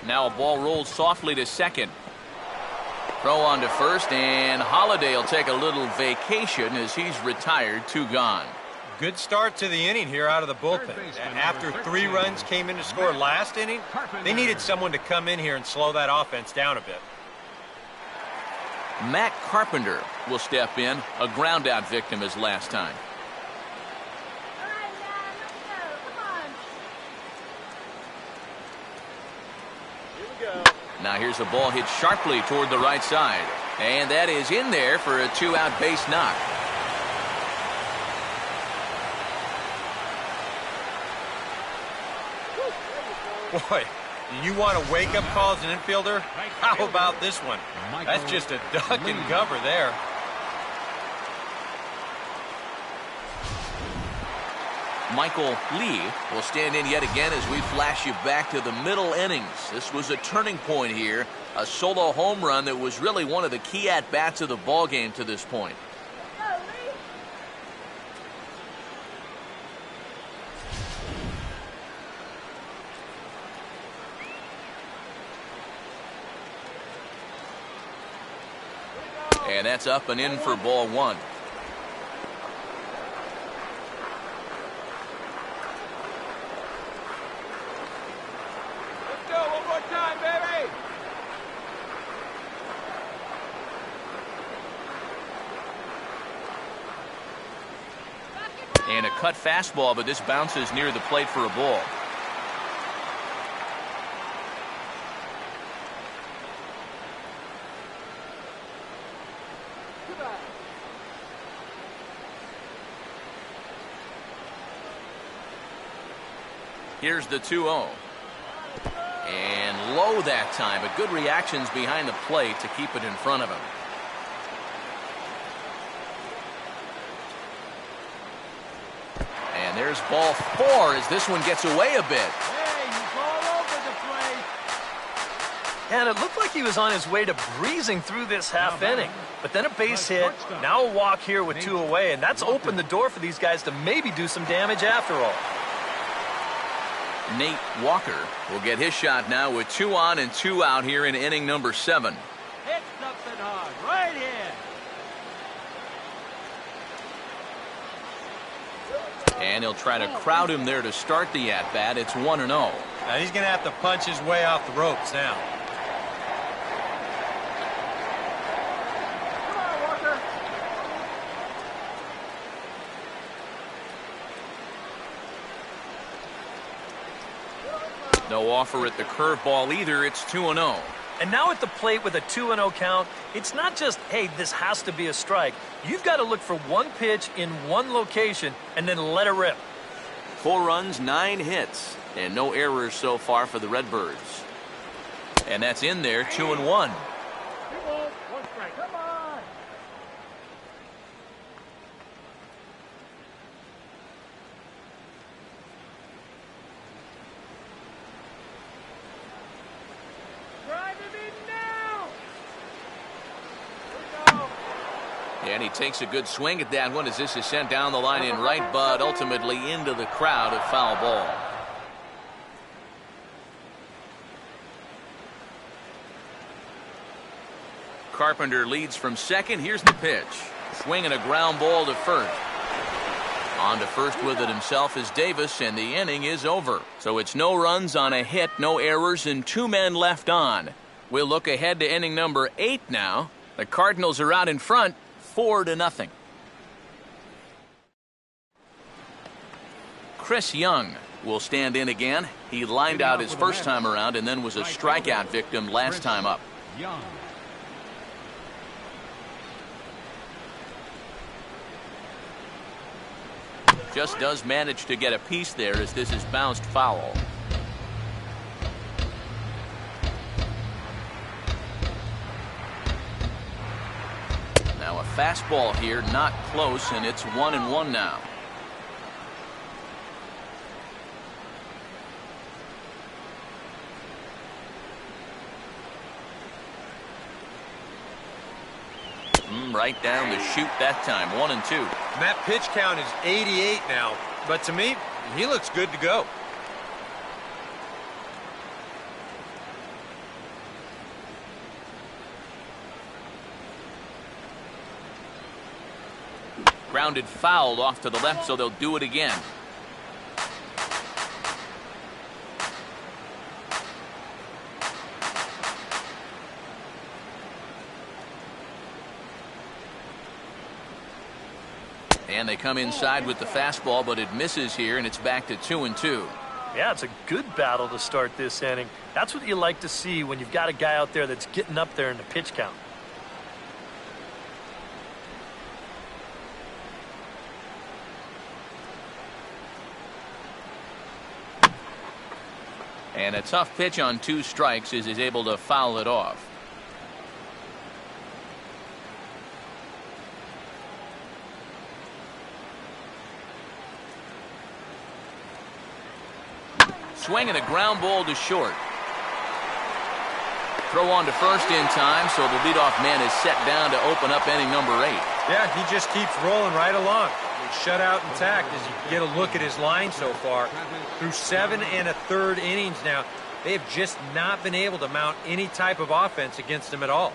Now a ball rolled softly to second. Throw on to first, and Holliday will take a little vacation as he's retired. 2 gone. Good start to the inning here out of the bullpen. After 3 runs came in to score last inning, they needed someone to come in here and slow that offense down a bit. Matt Carpenter will step in, a ground-out victim as last time. All right, man, let's go. Come on. Here we go. Now here's a ball hit sharply toward the right side. And that is in there for a 2-out base knock. Boy, you want to wake up call as an infielder? How about this one? That's just a duck and cover there. Michael Lee will stand in yet again as we flash you back to the middle innings. This was a turning point here, a solo home run that was really one of the key at-bats of the ballgame to this point. Go, Lee. And that's up and in for ball 1. Let's go one more time, baby. And a cut fastball, but this bounces near the plate for a ball. Here's the 2-0. And low that time, but good reactions behind the plate to keep it in front of him. And there's ball 4 as this one gets away a bit. Hey, he's all over the place. And it looked like he was on his way to breezing through this half inning. But then a base hit, now a walk here with 2 away, and that's opened the door for these guys to maybe do some damage after all. Nate Walker will get his shot now with 2 on and 2 out here in inning number 7. Hit something hard, right here. And he'll try to crowd him there to start the at-bat. It's 1-0. Now he's going to have to punch his way off the ropes now. Come on, Walker. No offer at the curveball either. It's 2-0. And now at the plate with a 2-0 count, it's not just, hey, this has to be a strike. You've got to look for one pitch in one location and then let it rip. 4 runs, 9 hits, and no errors so far for the Redbirds. And that's in there, 2-1. 2 balls, 1 strike. And he takes a good swing at that one as this is sent down the line in right, but ultimately into the crowd, a foul ball. Carpenter leads from second. Here's the pitch. Swinging a ground ball to first. On to first with it himself is Davis, and the inning is over. So it's no runs on a hit, no errors, and 2 men left on. We'll look ahead to inning number 8 now. The Cardinals are out in front, 4-0. Chris Young will stand in again. He lined out his first time around and then was a strikeout victim last time up. Young. Just does manage to get a piece there as this is bounced foul. Now a fastball here, not close, and it's 1-1 now. Right down the chute that time, 1-2. And that pitch count is 88 now, but to me, he looks good to go. Grounded foul off to the left, so they'll do it again. And they come inside with the fastball, but it misses here, and it's back to 2-2. Yeah, it's a good battle to start this inning. That's what you like to see when you've got a guy out there that's getting up there in the pitch count. And a tough pitch on 2 strikes as he's able to foul it off. Swinging a ground ball to short. Throw on to first in time, so the leadoff man is set down to open up inning number 8. Yeah, he just keeps rolling right along. Shutout intact as you get a look at his line so far. Through 7 1/3 innings now, they have just not been able to mount any type of offense against him at all.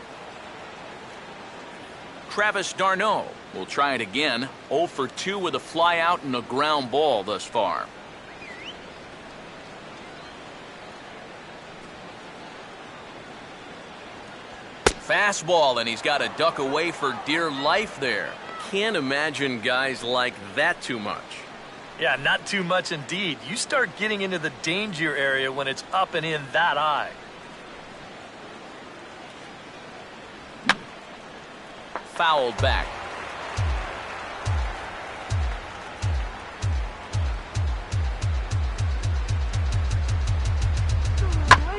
Travis d'Arnaud will try it again. 0 for 2 with a fly out and a ground ball thus far. Fastball, and he's got to duck away for dear life there. Can't imagine guys like that too much. Yeah, not too much indeed. You start getting into the danger area when it's up and in that high. Fouled back.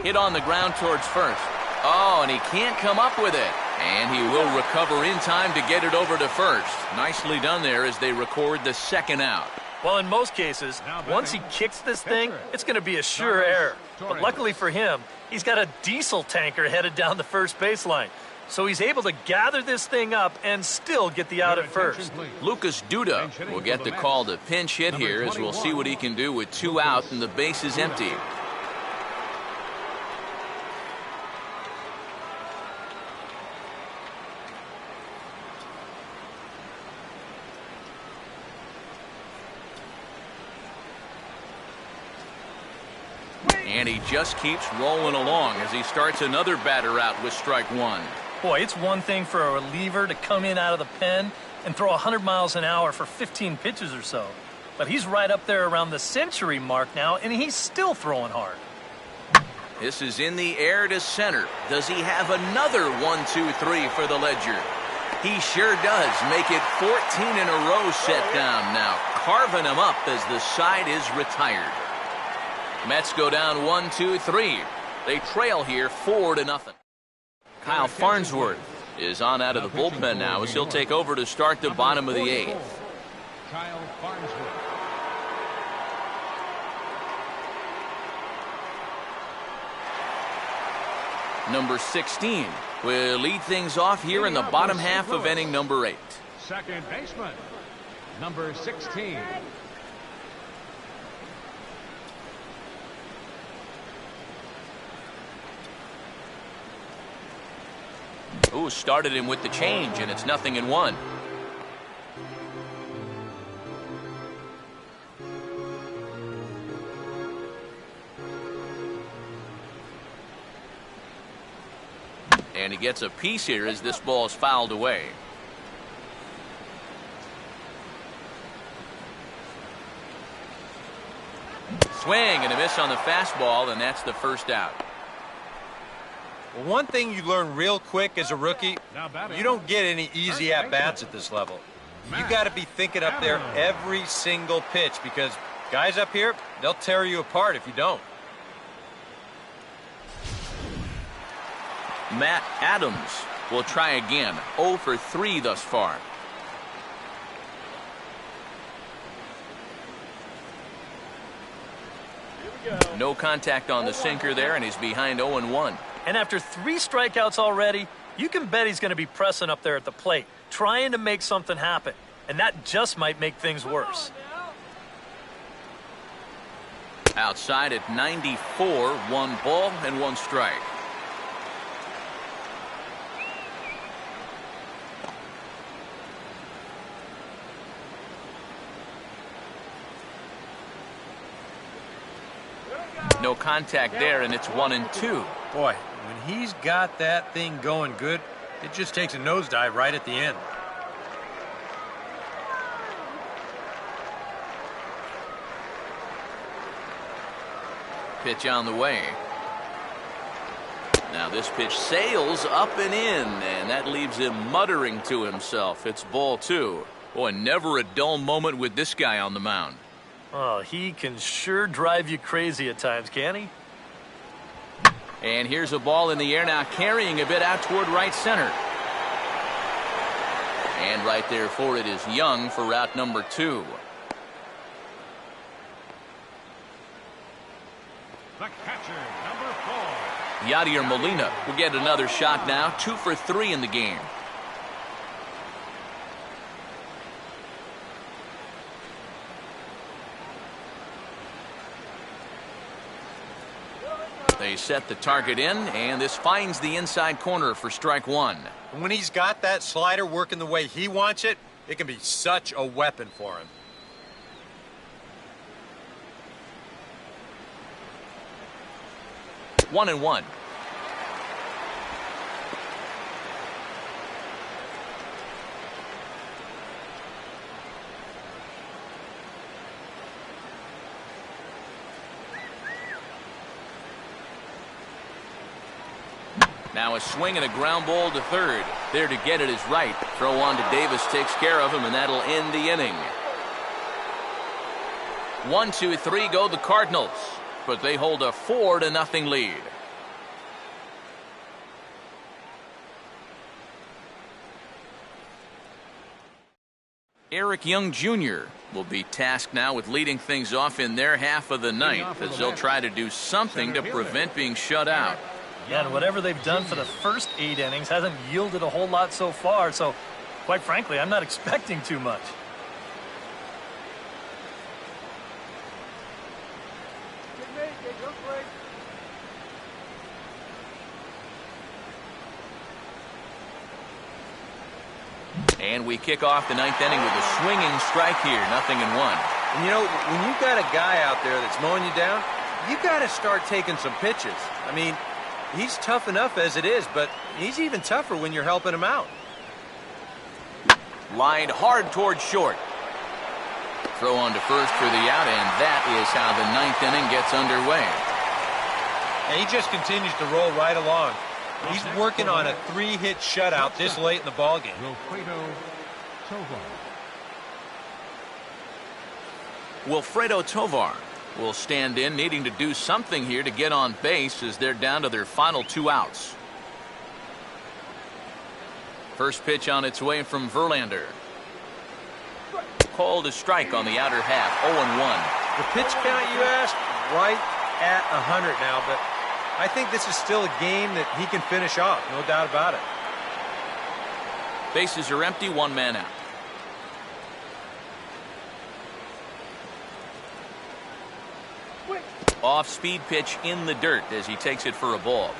Hit on the ground towards first. Oh, and he can't come up with it. And he will recover in time to get it over to first. Nicely done there as they record the second out. Well, in most cases, once he kicks this thing, it's going to be a sure error. But luckily for him, he's got a diesel tanker headed down the first baseline. So he's able to gather this thing up and still get the out at first. Lucas Duda will get the call to pinch hit here as we'll see what he can do with 2 out and the base is empty. And he just keeps rolling along as he starts another batter out with strike 1. Boy, it's one thing for a reliever to come in out of the pen and throw 100 miles an hour for 15 pitches or so. But he's right up there around the century mark now, and he's still throwing hard. This is in the air to center. Does he have another 1-2-3 for the Ledger? He sure does. Make it 14 in a row set down now, carving him up as the side is retired. Mets go down 1-2-3. They trail here 4-0. Kyle Farnsworth is on out of the bullpen now as he'll take over to start the bottom of the 8th. Kyle Farnsworth. Number 16 will lead things off here in the bottom half of inning number 8. second baseman, number 16. Ooh, started him with the change, and it's 0-1. And he gets a piece here as this ball is fouled away. Swing and a miss on the fastball, and that's the first out. Well, one thing you learn real quick as a rookie, you don't get any easy at-bats at this level. You got to be thinking up there every single pitch because guys up here, they'll tear you apart if you don't. Matt Adams will try again. 0 for 3 thus far. No contact on the sinker there, and he's behind 0-1. And after 3 strikeouts already, you can bet he's going to be pressing up there at the plate, trying to make something happen. And that just might make things worse. Outside at 94, 1 ball and 1 strike. No contact there, and it's 1-2. Boy, when he's got that thing going good, it just takes a nosedive right at the end. Pitch on the way. Now this pitch sails up and in, and that leaves him muttering to himself. It's ball 2. Boy, never a dull moment with this guy on the mound. Oh, he can sure drive you crazy at times, can he? And here's a ball in the air now, carrying a bit out toward right center. And right there for it is Young for route number 2. The catcher, number 4. Yadier Molina will get another shot now. 2 for 3 in the game. They set the target in, and this finds the inside corner for strike 1. And when he's got that slider working the way he wants it, it can be such a weapon for him. One and one. Now a swing and a ground ball to third. There to get it is right. Throw on to Davis takes care of him, and that'll end the inning. 1, 2, 3 go the Cardinals, but they hold a 4-0 lead. Eric Young Jr. will be tasked now with leading things off in their half of the ninth as they'll try to do something to prevent being shut out. Yeah, and whatever they've done for the first 8 innings hasn't yielded a whole lot so far, so quite frankly, I'm not expecting too much. And we kick off the 9th inning with a swinging strike here, 0-1. And you know, when you've got a guy out there that's mowing you down, you got to start taking some pitches. I mean, he's tough enough as it is, but he's even tougher when you're helping him out. Lined hard towards short. Throw on to first for the out, and that is how the 9th inning gets underway. And he just continues to roll right along. He's working on a 3-hit shutout this late in the ballgame. Wilfredo Tovar will stand in, needing to do something here to get on base as they're down to their final 2 outs. First pitch on its way from Verlander. Called a strike on the outer half, 0-1. The pitch count, you ask, right at 100 now, but I think this is still a game that he can finish off, no doubt about it. Bases are empty, 1 man out. Off-speed pitch in the dirt as he takes it for a ball.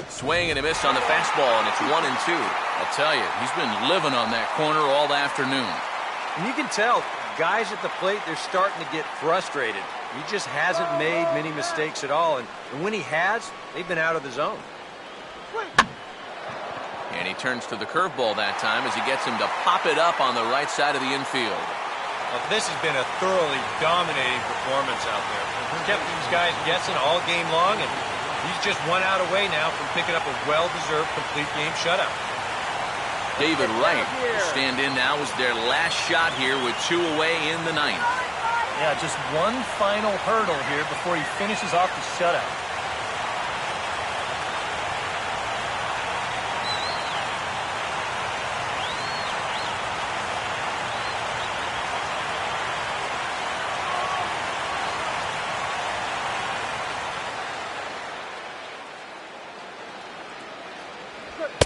Swing and a miss on the fastball, and it's 1-2. I'll tell you, he's been living on that corner all afternoon. And you can tell, guys at the plate, they're starting to get frustrated. He just hasn't made many mistakes at all, and when he has, they've been out of the zone. And he turns to the curveball that time as he gets him to pop it up on the right side of the infield. Well, this has been a thoroughly dominating performance out there. Kept these guys guessing all game long, and he's just 1 out away now from picking up a well-deserved complete game shutout. David Wright will stand in now as their last shot here with 2 away in the 9th. Yeah, just one final hurdle here before he finishes off the shutout.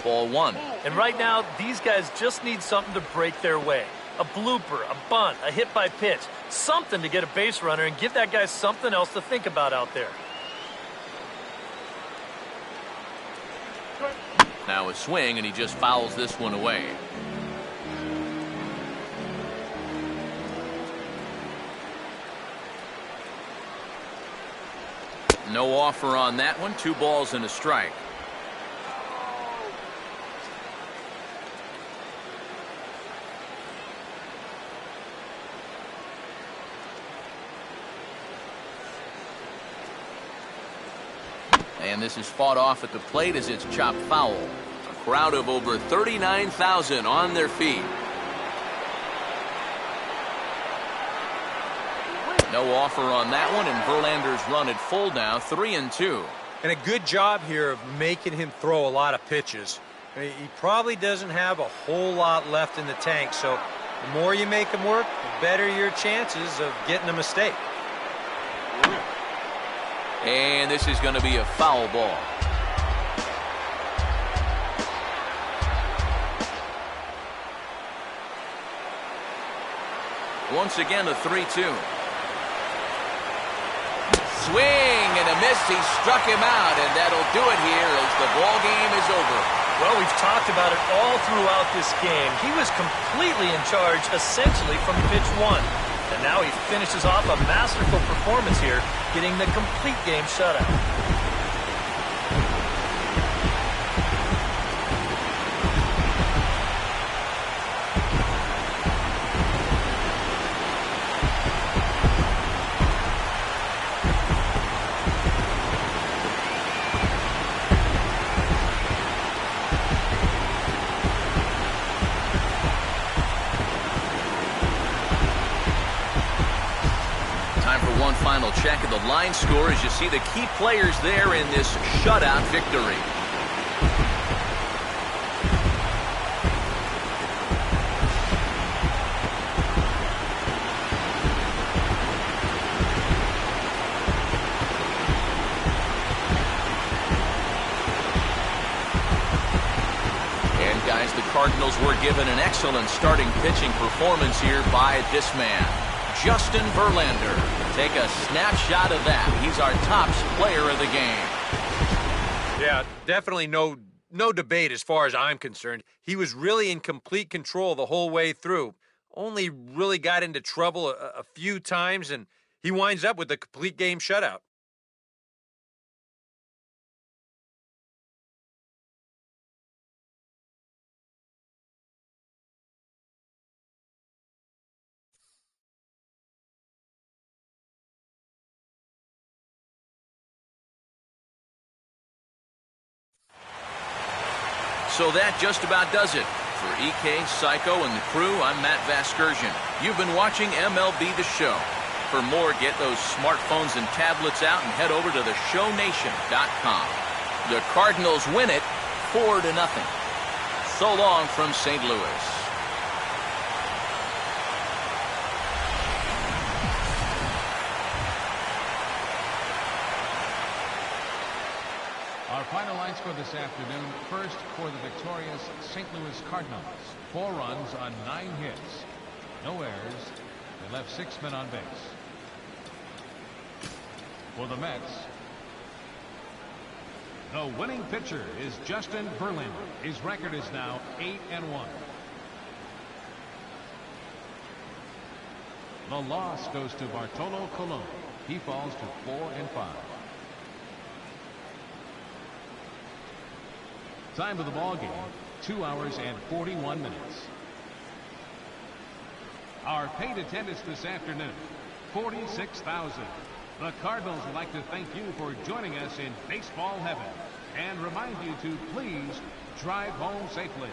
Ball 1. And right now, these guys just need something to break their way. A blooper, a bunt, a hit by pitch. Something to get a base runner and give that guy something else to think about out there. Now a swing, and he just fouls this one away. No offer on that one. 2 balls and a strike. And this is fought off at the plate as it's chopped foul. A crowd of over 39,000 on their feet. No offer on that one, and Verlander's run at full now, 3-2. And a good job here of making him throw a lot of pitches. He probably doesn't have a whole lot left in the tank, so the more you make him work, the better your chances of getting a mistake. And this is going to be a foul ball. Once again, a 3-2. Swing and a miss. He struck him out, and that'll do it here as the ball game is over. Well, we've talked about it all throughout this game. He was completely in charge, essentially, from pitch 1. And now he finishes off a masterful performance here, getting the complete game shutout. Final check of the line score as you see the key players there in this shutout victory. And guys, the Cardinals were given an excellent starting pitching performance here by this man, Justin Verlander. Take a snapshot of that. He's our top player of the game. Yeah, definitely no debate as far as I'm concerned. He was really in complete control the whole way through. Only really got into trouble a few times, and he winds up with a complete game shutout. So that just about does it. For EK, Psycho, and the crew, I'm Matt Vasgersian. You've been watching MLB The Show. For more, get those smartphones and tablets out and head over to theshownation.com. The Cardinals win it 4-0. So long from St. Louis. for this afternoon. First for the victorious St. Louis Cardinals. 4 runs on 9 hits. No errors. They left 6 men on base. For the Mets, the winning pitcher is Justin Verlander. His record is now 8-1. The loss goes to Bartolo Colon. He falls to 4-5. Time of the ball game, 2 hours and 41 minutes. Our paid attendance this afternoon, 46,000. The Cardinals would like to thank you for joining us in baseball heaven and remind you to please drive home safely.